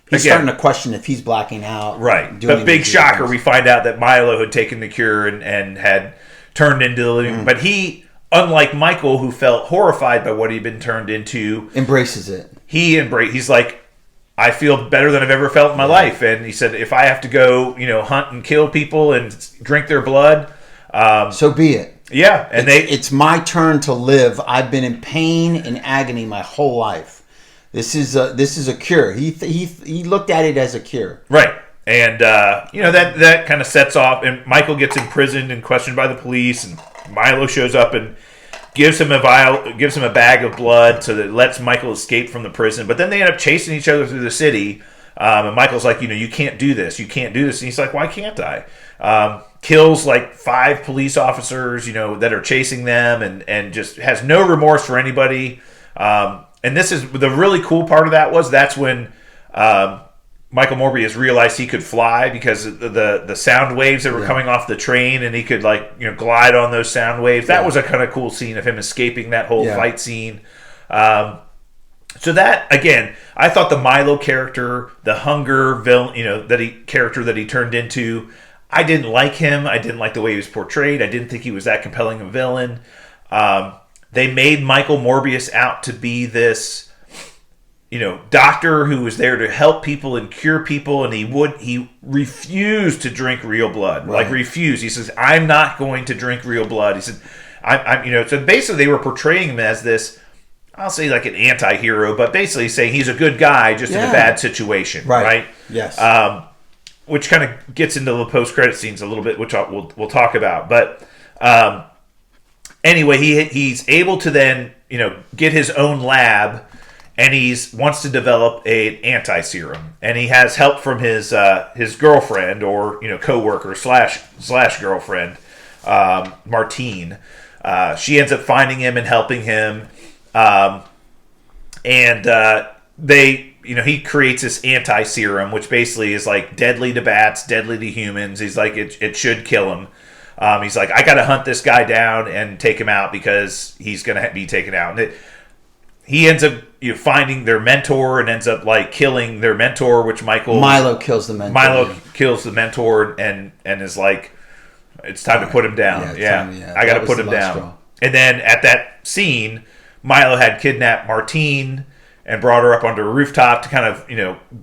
he's starting to question if he's blacking out. Right. But big shocker, we find out that Milo had taken the cure and had turned into the living. But he, unlike Michael, who felt horrified by what he'd been turned into, embraces it. He's like, I feel better than I've ever felt in my life. And he said, if I have to go, hunt and kill people and drink their blood, so be it. Yeah. And it's my turn to live. I've been in pain and agony my whole life. This is a cure. He looked at it as a cure. Right. And, that kind of sets off. And Michael gets imprisoned and questioned by the police. And Milo shows up and gives him a bag of blood so that it lets Michael escape from the prison. But then they end up chasing each other through the city. And Michael's like, you can't do this. You can't do this. And he's like, why can't I? Kills like 5 police officers, that are chasing them and just has no remorse for anybody. And this is the really cool part of that's when Michael Morbius realized he could fly because the sound waves that were coming off the train, and he could glide on those sound waves. That was a kind of cool scene of him escaping that whole fight scene. So that, again, I thought the Milo character, the hunger villain, character that he turned into, I didn't like him. I didn't like the way he was portrayed. I didn't think he was that compelling a villain. They made Michael Morbius out to be this, doctor who was there to help people and cure people, and he refused to drink real blood. Right. Like, refused. He says, "I'm not going to drink real blood." He said, so basically they were portraying him as this, I'll say like an anti-hero, but basically saying he's a good guy just in a bad situation, right? Yes. Which kind of gets into the post-credit scenes a little bit, which we'll talk about. But anyway, he's able to then get his own lab, and wants to develop an anti-serum, and he has help from his girlfriend or coworker slash girlfriend, Martine. She ends up finding him and helping him. He creates this anti-serum, which basically is like deadly to bats, deadly to humans. He's like, it should kill him. He's like, I got to hunt this guy down and take him out because he's going to be taken out. And he ends up finding their mentor and ends up like killing their mentor, which Milo kills the mentor. Milo kills the mentor and is like, it's time to put him down. I got to put him down. Straw. And then at that scene, Milo had kidnapped Martine and brought her up onto a rooftop to kind of,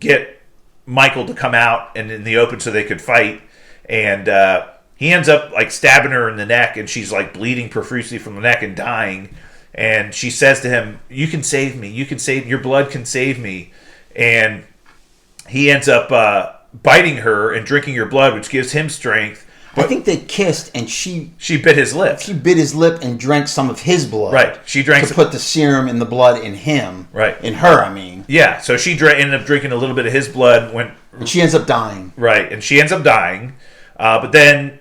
get Michael to come out and in the open so they could fight. And he ends up like stabbing her in the neck, and she's like bleeding profusely from the neck and dying. And she says to him, "You can save me. Your blood can save me." And he ends up biting her and drinking her blood, which gives him strength. I think they kissed, and she bit his lip. She bit his lip and drank some of his blood. Right. She drank to put the serum in the blood in him. Right. In her, I mean. Yeah. So she ended up drinking a little bit of his blood. And she ends up dying. Right. And she ends up dying. But then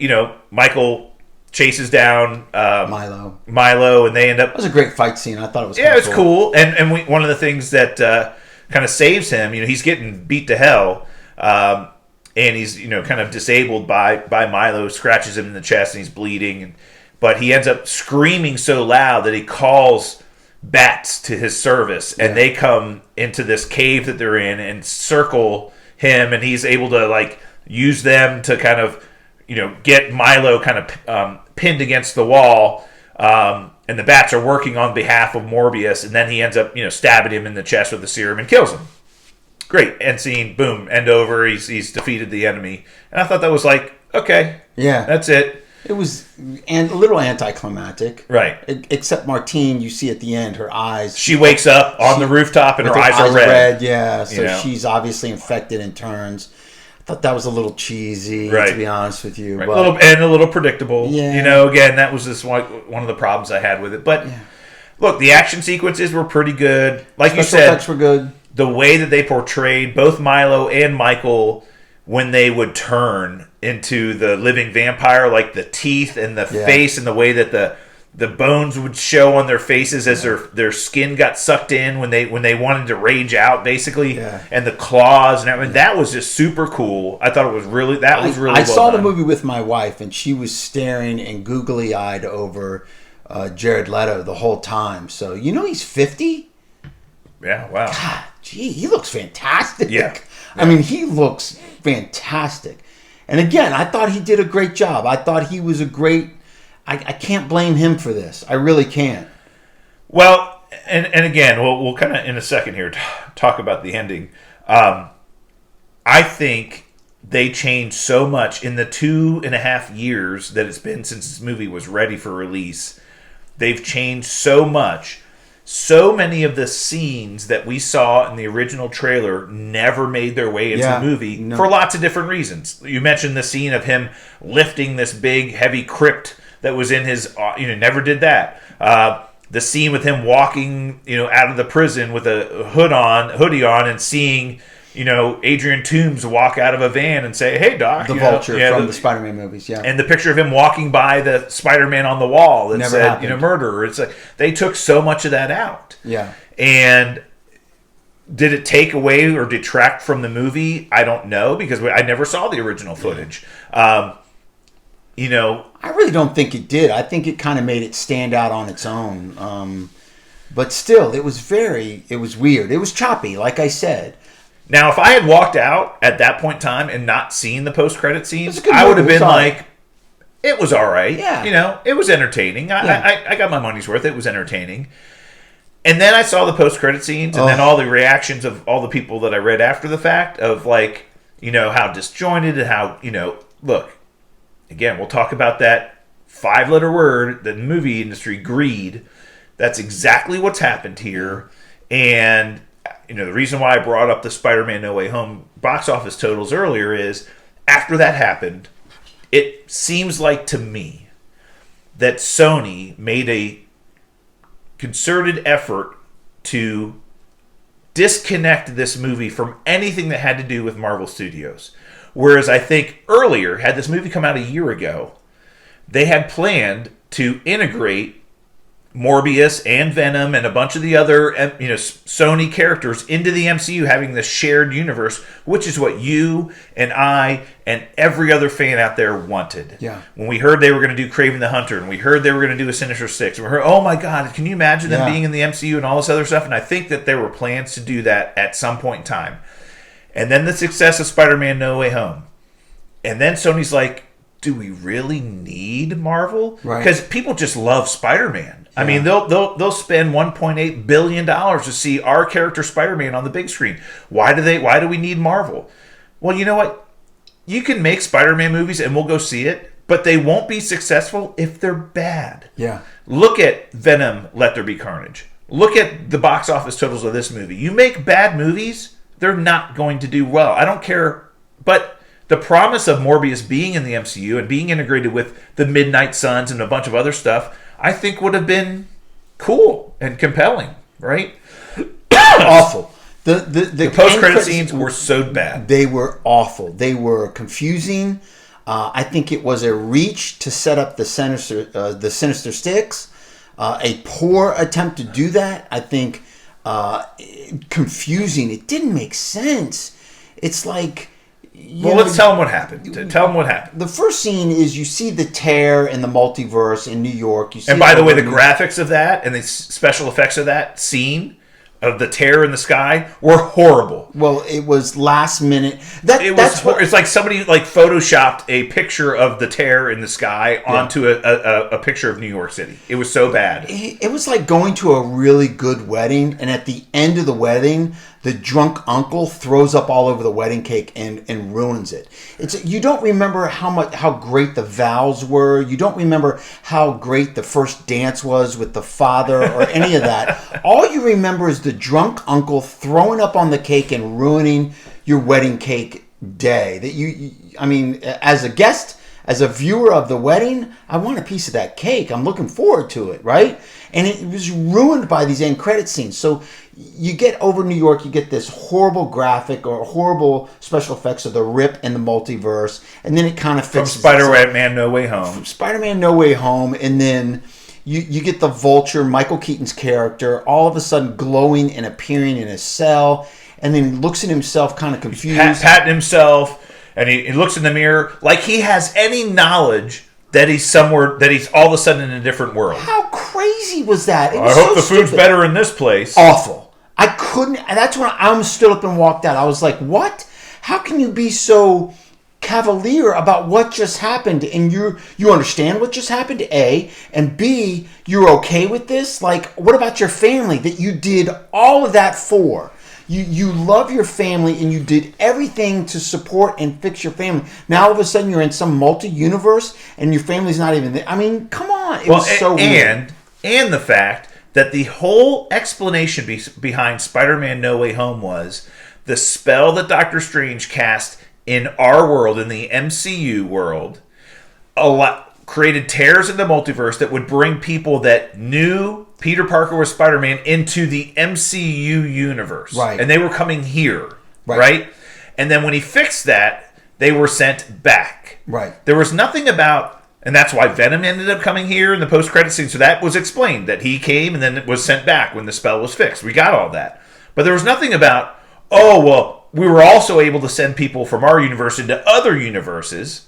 Michael chases down Milo, and they end up. It was a great fight scene. I thought it was. Yeah, it was cool. And one of the things that kind of saves him, he's getting beat to hell. And he's, kind of disabled by Milo, scratches him in the chest, and he's bleeding. But he ends up screaming so loud that he calls bats to his service, and they come into this cave that they're in and circle him, and he's able to like use them to kind of, get Milo kind of pinned against the wall. And the bats are working on behalf of Morbius, and then he ends up, stabbing him in the chest with the serum and kills him. Great. End scene. Boom. End over. He's defeated the enemy. And I thought that was like, okay. Yeah. That's it. It was a little anticlimactic. Right. Except Martine, you see at the end, her eyes. She wakes up on the rooftop and her eyes are red. Yeah. So she's obviously infected and turns. I thought that was a little cheesy, to be honest with you. Right. But, a little predictable. Yeah. Again, that was just one of the problems I had with it. But, look, the action sequences were pretty good. Like you said. Special effects were good. The way that they portrayed both Milo and Michael when they would turn into the living vampire, like the teeth and the face and the way that the bones would show on their faces as their skin got sucked in when they wanted to rage out, basically, and the claws and everything. That was just super cool. I thought it was really I saw the movie with my wife, and she was staring and googly-eyed over Jared Leto the whole time. So he's 50. Yeah, wow. God, gee, he looks fantastic. Yeah. I mean, he looks fantastic. And again, I thought he did a great job. I thought he was a great... I can't blame him for this. I really can't. Well, and again, we'll kind of in a second here talk about the ending. I think they changed so much in the 2.5 years that it's been since this movie was ready for release. They've changed so much. So many of the scenes that we saw in the original trailer never made their way into the movie for lots of different reasons. You mentioned the scene of him lifting this big, heavy crypt that was in his... never did that. The scene with him walking, out of the prison with a hoodie on and seeing... Adrian Toomes walk out of a van and say, "Hey, Doc." The Vulture from the Spider-Man movies, And the picture of him walking by the Spider-Man on the wall that never said, happened. "Murderer." It's like they took so much of that out. Yeah. And did it take away or detract from the movie? I don't know, because I never saw the original footage. I really don't think it did. I think it kind of made it stand out on its own. But still, it was weird. It was choppy, like I said. Now, if I had walked out at that point in time and not seen the post-credit scenes, It was a good I would have movie. been It was like, it was all right. Yeah. You know, it was entertaining. I got my money's worth. It was entertaining. And then I saw the post-credit scenes, and then all the reactions of all the people that I read after the fact of, like, you know, how disjointed and how, you know, look, again, we'll talk about that 5-letter word, the movie industry, greed. That's exactly what's happened here. And, you know, the reason why I brought up the Spider-Man No Way Home box office totals earlier is after that happened, it seems like to me that Sony made a concerted effort to disconnect this movie from anything that had to do with Marvel Studios. Whereas I think earlier, had this movie come out a year ago, they had planned to integrate Morbius and Venom and a bunch of the other, you know, Sony characters into the MCU, having this shared universe, which is what you and I and every other fan out there wanted. Yeah. When we heard they were going to do Kraven the Hunter, and we heard they were going to do a Sinister Six, and we heard, oh my God, can you imagine them being in the MCU and all this other stuff? And I think that there were plans to do that at some point in time. And then the success of Spider-Man No Way Home. And then Sony's like, do we really need Marvel? Right. Because people just love Spider-Man. Yeah. I mean, they'll spend $1.8 billion to see our character Spider-Man on the big screen. Why do we need Marvel? Well, you know what? You can make Spider-Man movies and we'll go see it, but they won't be successful if they're bad. Yeah. Look at Venom, Let There Be Carnage. Look at the box office totals of this movie. You make bad movies, they're not going to do well. I don't care. But the promise of Morbius being in the MCU and being integrated with the Midnight Suns and a bunch of other stuff, I think would have been cool and compelling, right? Awful. The post-credit scenes were so bad. They were awful. They were confusing. I think it was a reach to set up the Sinister Six. A poor attempt to do that. I think confusing. It didn't make sense. It's like... let's tell them what happened. Tell them what happened. The first scene is you see the tear in the multiverse in New York. You see, and by the way, the graphics of that and the special effects of that scene of the tear in the sky were horrible. Well, it was last minute. It's like somebody like photoshopped a picture of the tear in the sky onto a picture of New York City. It was so bad. It was like going to a really good wedding, and at the end of the wedding, the drunk uncle throws up all over the wedding cake and ruins it. You don't remember how great the vows were. You don't remember how great the first dance was with the father or any of that. All you remember is the drunk uncle throwing up on the cake and ruining your wedding cake day. I mean, as a guest, as a viewer of the wedding, I want a piece of that cake. I'm looking forward to it, right? And it was ruined by these end credit scenes. So you get over New York, you get this horrible graphic or horrible special effects of the rip and the multiverse, and then it kind of fixes from Spider-Man No Way Home. Spider-Man No Way Home, and then you get the Vulture, Michael Keaton's character, all of a sudden glowing and appearing in a cell, and then he looks at himself kind of confused. Patting himself, and he looks in the mirror like he has any knowledge that he's somewhere, that he's all of a sudden in a different world. How crazy was that? I hope the food's better in this place. Awful. I couldn't. That's when I stood up and walked out. I was like, what? How can you be so cavalier about what just happened? And you understand what just happened, A, and B, you're okay with this? Like, what about your family that you did all of that for? You love your family and you did everything to support and fix your family. Now all of a sudden you're in some multi-universe and your family's not even there. I mean, come on. It was so weird. And the fact that the whole explanation behind Spider-Man No Way Home was the spell that Doctor Strange cast in our world, in the MCU world, created tears in the multiverse that would bring people that knew Peter Parker was Spider-Man into the MCU universe. Right. And they were coming here. Right? And then when he fixed that, they were sent back. Right. There was nothing about... And that's why Venom ended up coming here in the post-credit scene. So that was explained, that he came and then it was sent back when the spell was fixed. We got all that. But there was nothing about, we were also able to send people from our universe into other universes.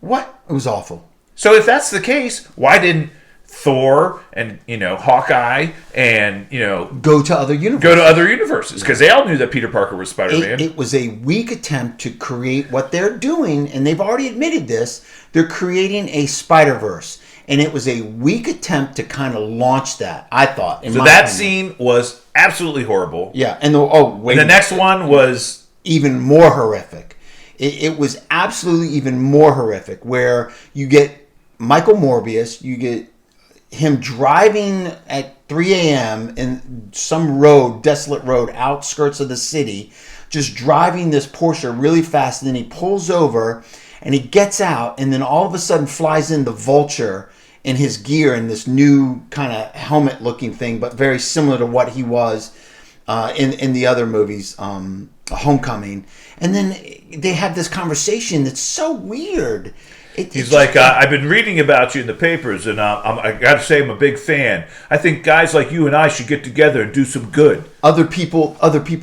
What? It was awful. So if that's the case, why didn't Thor and Hawkeye and go to other universes. Go to other universes because they all knew that Peter Parker was Spider-Man. It was a weak attempt to create what they're doing, and they've already admitted this. They're creating a Spider-Verse, and it was a weak attempt to kind of launch that. I thought. So that scene was absolutely horrible. Yeah, and the next one was even more horrific. It was absolutely even more horrific, where you get Michael Morbius, you get him driving at 3 a.m. in some road, desolate road, outskirts of the city, just driving this Porsche really fast, and then he pulls over, and he gets out, and then all of a sudden flies in the Vulture in his gear in this new kind of helmet-looking thing, but very similar to what he was in the other movies, Homecoming. And then they have this conversation that's so weird. He's like, I've been reading about you in the papers, and I got to say I'm a big fan. I think guys like you and I should get together and do some good. Other people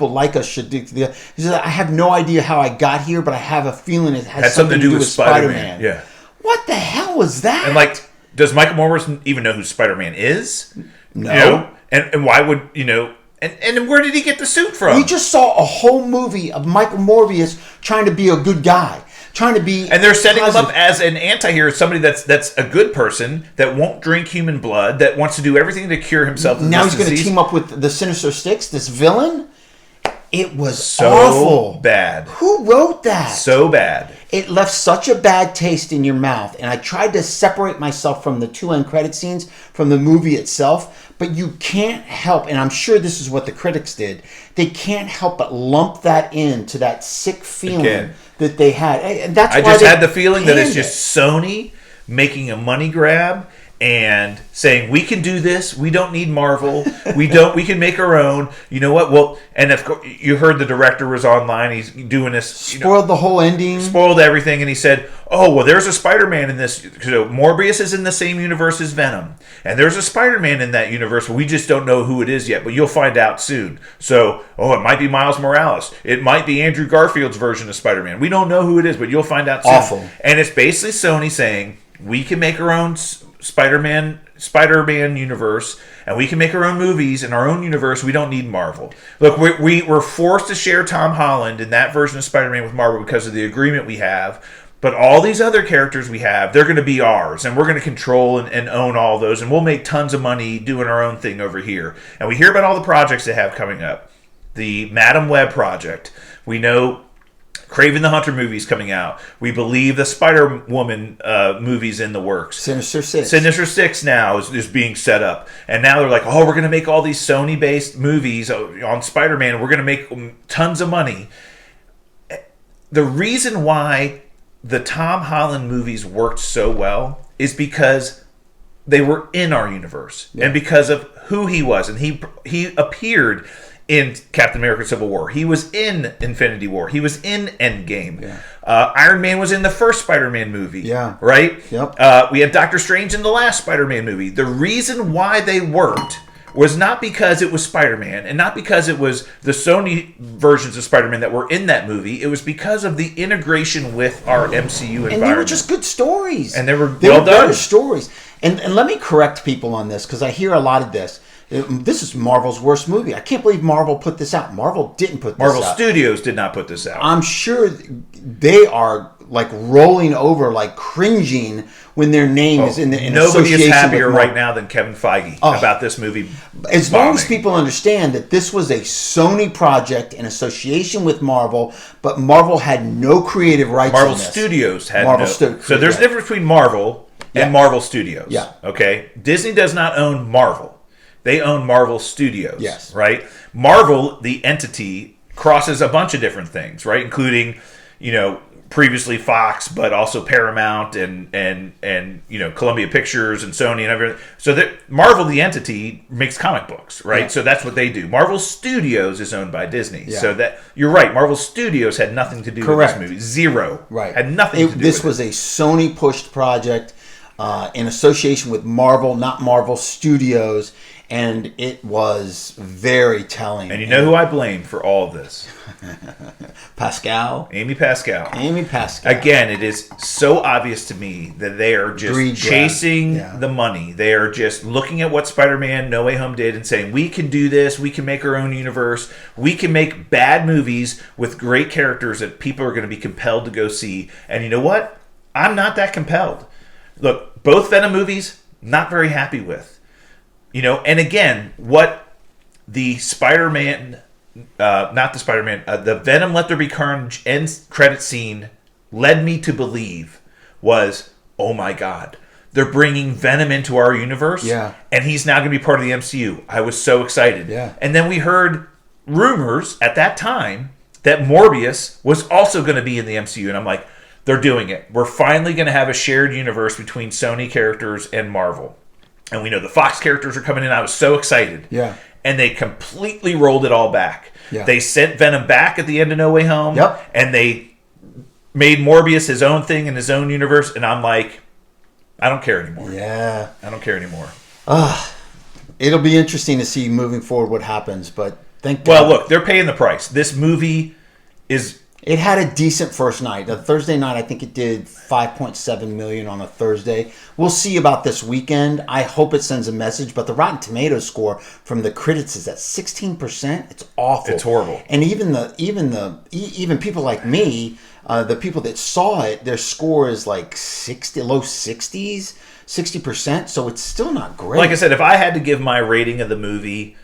like us should do together. He says, I have no idea how I got here, but I have a feeling it has something to do with Spider-Man. Yeah. What the hell was that? And does Michael Morbius even know who Spider-Man is? No. And why would And where did he get the suit from? We just saw a whole movie of Michael Morbius trying to be a good guy. Trying to be, and they're setting him up as an anti-hero, somebody that's a good person that won't drink human blood, that wants to do everything to cure himself. Now he's going to team up with the Sinister Six, this villain. It was so awful, bad. Who wrote that? So bad. It left such a bad taste in your mouth, and I tried to separate myself from the two end credit scenes from the movie itself, but you can't help, and I'm sure this is what the critics did. They can't help but lump that into that sick feeling that they had. And that's I why just had the feeling that it's just Sony making a money grab and saying, we can do this. We don't need Marvel. We can make our own. You know what? Well, and of course, you heard the director was online. He's doing this. Spoiled the whole ending. Spoiled everything. And he said, oh, well, there's a Spider-Man in this. So Morbius is in the same universe as Venom. And there's a Spider-Man in that universe. We just don't know who it is yet, but you'll find out soon. So, it might be Miles Morales. It might be Andrew Garfield's version of Spider-Man. We don't know who it is, but you'll find out soon. Awful. And it's basically Sony saying, we can make our own Spider-Man universe, and we can make our own movies in our own universe. We don't need Marvel. Look, we're forced to share Tom Holland in that version of Spider-Man with Marvel because of the agreement we have. But all these other characters we have, they're going to be ours, and we're going to control and own all those, and we'll make tons of money doing our own thing over here. And we hear about all the projects they have coming up. The Madam Web project. We know Kraven the Hunter movie's coming out. We believe the Spider-Woman movie's in the works. Sinister Six. Sinister Six now is being set up. And now they're like, we're going to make all these Sony-based movies on Spider-Man. We're going to make tons of money. The reason why the Tom Holland movies worked so well is because they were in our universe. Yeah. And because of who he was. And he appeared in Captain America Civil War. He was in Infinity War. He was in Endgame. Yeah. Iron Man was in the first Spider-Man movie. Yeah. Right? Yep. We had Doctor Strange in the last Spider-Man movie. The reason why they worked was not because it was Spider-Man and not because it was the Sony versions of Spider-Man that were in that movie. It was because of the integration with our MCU environment. And they were just good stories. And they were well done. Better stories. And let me correct people on this, because I hear a lot of this. This is Marvel's worst movie. I can't believe Marvel put this out. Marvel didn't put this out. Marvel Studios did not put this out. I'm sure they are rolling over, cringing when their name is in association with Nobody is happier right now than Kevin Feige about this movie. As long as people understand that this was a Sony project in association with Marvel, but Marvel had no creative rights. Marvel Studios had so there's a difference between Marvel and Marvel Studios. Yeah. Okay. Disney does not own Marvel. They own Marvel Studios. Yes. Right? Marvel, the entity, crosses a bunch of different things, right? Including, previously Fox, but also Paramount and Columbia Pictures and Sony and everything. So that Marvel, the entity, makes comic books, right? Yeah. So that's what they do. Marvel Studios is owned by Disney. Yeah. So that you're right. Marvel Studios had nothing to do with this movie. Zero. Right. Had nothing to do with it. This was a Sony pushed project in association with Marvel, not Marvel Studios. And it was very telling. And you know who I blame for all of this? Pascal. Amy Pascal. Amy Pascal. Again, it is so obvious to me that they are just chasing the money. They are just looking at what Spider-Man No Way Home did and saying, we can do this, we can make our own universe, we can make bad movies with great characters that people are going to be compelled to go see. And you know what? I'm not that compelled. Look, both Venom movies, not very happy with. And again, what the Spider-Man, not the Spider-Man, the Venom Let There Be Carnage end credit scene led me to believe was, oh my God, they're bringing Venom into our universe, and he's now going to be part of the MCU. I was so excited. Yeah. And then we heard rumors at that time that Morbius was also going to be in the MCU, and I'm like, they're doing it. We're finally going to have a shared universe between Sony characters and Marvel. And we know the Fox characters are coming in. I was so excited. Yeah. And they completely rolled it all back. Yeah. They sent Venom back at the end of No Way Home. Yep. And they made Morbius his own thing in his own universe. And I'm like, I don't care anymore. Yeah. I don't care anymore. It'll be interesting to see moving forward what happens. But thank God. Well, look, they're paying the price. This movie is... It had a decent first night. The Thursday night, I think it did $5.7 million on a Thursday. We'll see about this weekend. I hope it sends a message. But the Rotten Tomatoes score from the critics is at 16%. It's awful. It's horrible. And even people like me, the people that saw it, their score is like low 60s, 60%. So it's still not great. Like I said, if I had to give my rating of the movie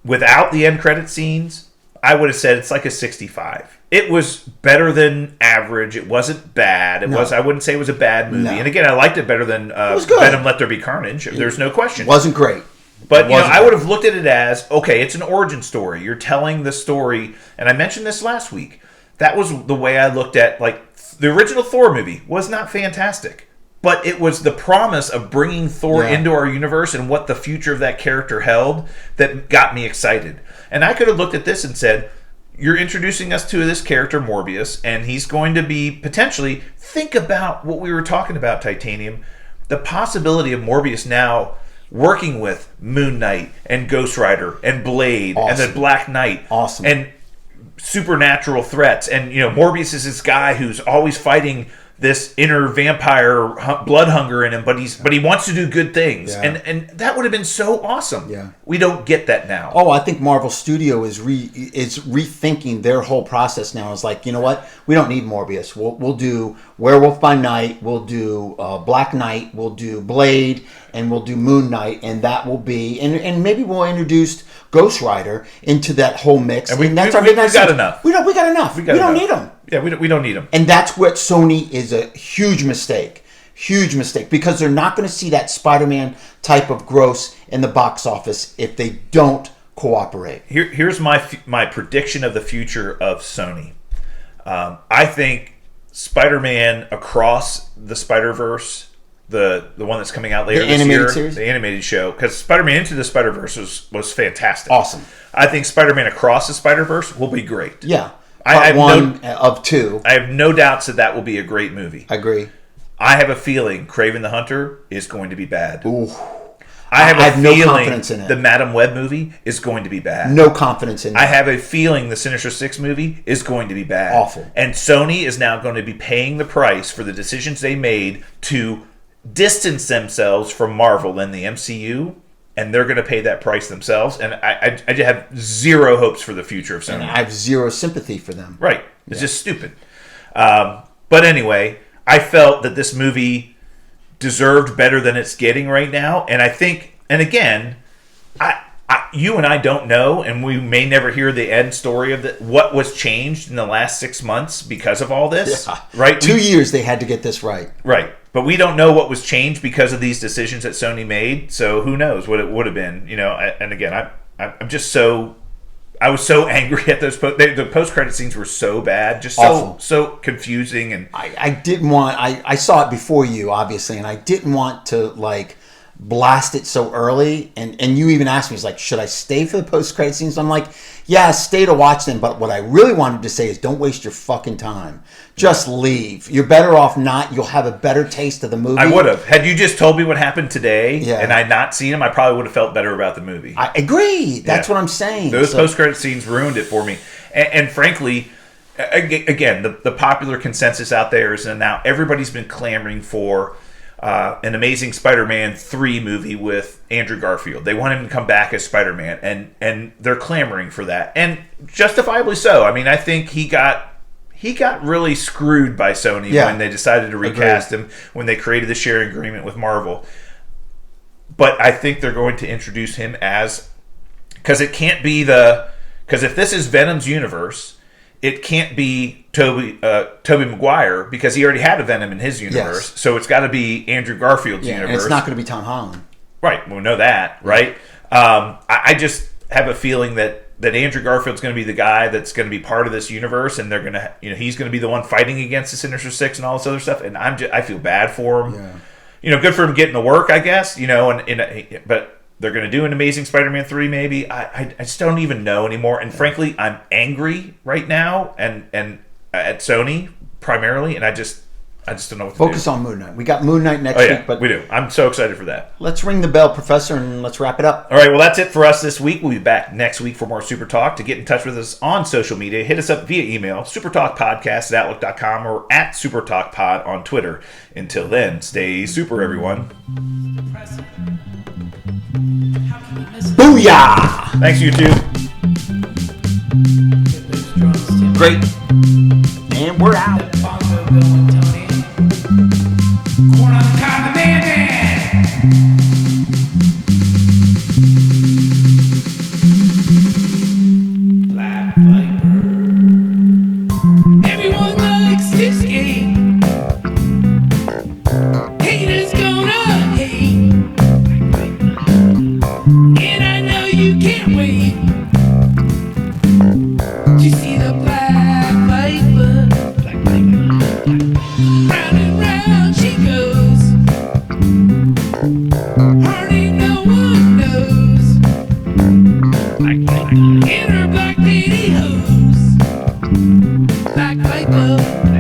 without the end credit scenes, I would have said it's like a 65. It was better than average. It wasn't bad. I wouldn't say it was a bad movie. No. And again, I liked it better than Venom Let There Be Carnage. There's no question. It wasn't great. But I would have looked at it as, okay, it's an origin story. You're telling the story. And I mentioned this last week. That was the way I looked at, the original Thor movie was not fantastic. But it was the promise of bringing Thor into our universe and what the future of that character held that got me excited. And I could have looked at this and said, you're introducing us to this character, Morbius, and he's going to be potentially, think about what we were talking about, Titanium, the possibility of Morbius now working with Moon Knight and Ghost Rider and Blade and the Black Knight. Awesome. And supernatural threats. And, Morbius is this guy who's always fighting this inner vampire blood hunger in him, but he wants to do good things, and that would have been so awesome. Yeah, we don't get that now. Oh, I think Marvel Studio is rethinking their whole process now. It's like, you know what? We don't need Morbius. We'll do Werewolf by Night. We'll do Black Knight. We'll do Blade, and we'll do Moon Knight, and that will be and maybe we'll introduce Ghost Rider into that whole mix. And we got enough. We got enough. We don't need them. Yeah, we don't need them. And that's what Sony is a huge mistake. Huge mistake. Because they're not going to see that Spider-Man type of gross in the box office if they don't cooperate. Here's my prediction of the future of Sony. I think Spider-Man Across the Spider-Verse, the one that's coming out later this year, series? The animated show, because Spider-Man Into the Spider-Verse was fantastic. Awesome. I think Spider-Man Across the Spider-Verse will be great. Yeah. Part one of two. I have no doubts that will be a great movie. I agree. I have a feeling Kraven the Hunter is going to be bad. Ooh. I have no confidence in it. The Madam Web movie is going to be bad. No confidence in it. I have a feeling the Sinister Six movie is going to be bad. Awful. And Sony is now going to be paying the price for the decisions they made to distance themselves from Marvel and the MCU. And they're going to pay that price themselves. And I just have zero hopes for the future of Sony. And I have zero sympathy for them. Right. It's just stupid. But anyway, I felt that this movie deserved better than it's getting right now. And I think, and again, you and I don't know, and we may never hear the end story of what was changed in the last 6 months because of all this. Yeah. Right? 2 years they had to get this right. Right. But we don't know what was changed because of these decisions that Sony made. So who knows what it would have been, and again, I'm just so... I was so angry at those the post-credit scenes were so bad, just so confusing, and I didn't want. I saw it before you, obviously, and I didn't want to blast it so early. And you even asked me, it's like, should I stay for the post-credit scenes? I'm like, yeah, stay to watch them. But what I really wanted to say is don't waste your fucking time. Just leave. You're better off not. You'll have a better taste of the movie. I would have. Had you just told me what happened today and I'd not seen him, I probably would have felt better about the movie. I agree. That's what I'm saying. Those post-credit scenes ruined it for me. And frankly, again, the popular consensus out there is that now everybody's been clamoring for an Amazing Spider-Man 3 movie with Andrew Garfield. They want him to come back as Spider-Man, and they're clamoring for that, and justifiably so. I mean, I think he got really screwed by Sony when they decided to recast him, when they created the sharing agreement with Marvel. But I think they're going to introduce him as, because it can't be because if this is Venom's universe, it can't be Tobey Maguire, because he already had a Venom in his universe. Yes. So it's got to be Andrew Garfield's universe. And it's not going to be Tom Holland. Right. We know that, right? I just have a feeling that Andrew Garfield's going to be the guy that's going to be part of this universe, and they're going to, he's going to be the one fighting against the Sinister Six and all this other stuff. And I feel bad for him. Yeah. Good for him getting to work, I guess. But they're going to do an Amazing Spider-Man 3, maybe. I just don't even know anymore. And frankly, I'm angry right now, and at Sony primarily, and I just don't know what to do. Focus on Moon Knight. We got Moon Knight next week, but we do. I'm so excited for that. Let's ring the bell, Professor, and let's wrap it up. All right, well, that's it for us this week. We'll be back next week for more Super Talk. To get in touch with us on social media, hit us up via email, supertalkpodcast@outlook.com, or at supertalkpod on Twitter. Until then, stay super, everyone. Booyah! Thanks, YouTube. Great. And we're out. Everyone likes this game. Haters gonna hate. And I know you can't wait to see the Black Viper. Round and round she goes, hurting no one knows. In her black pantyhose, Black Viper.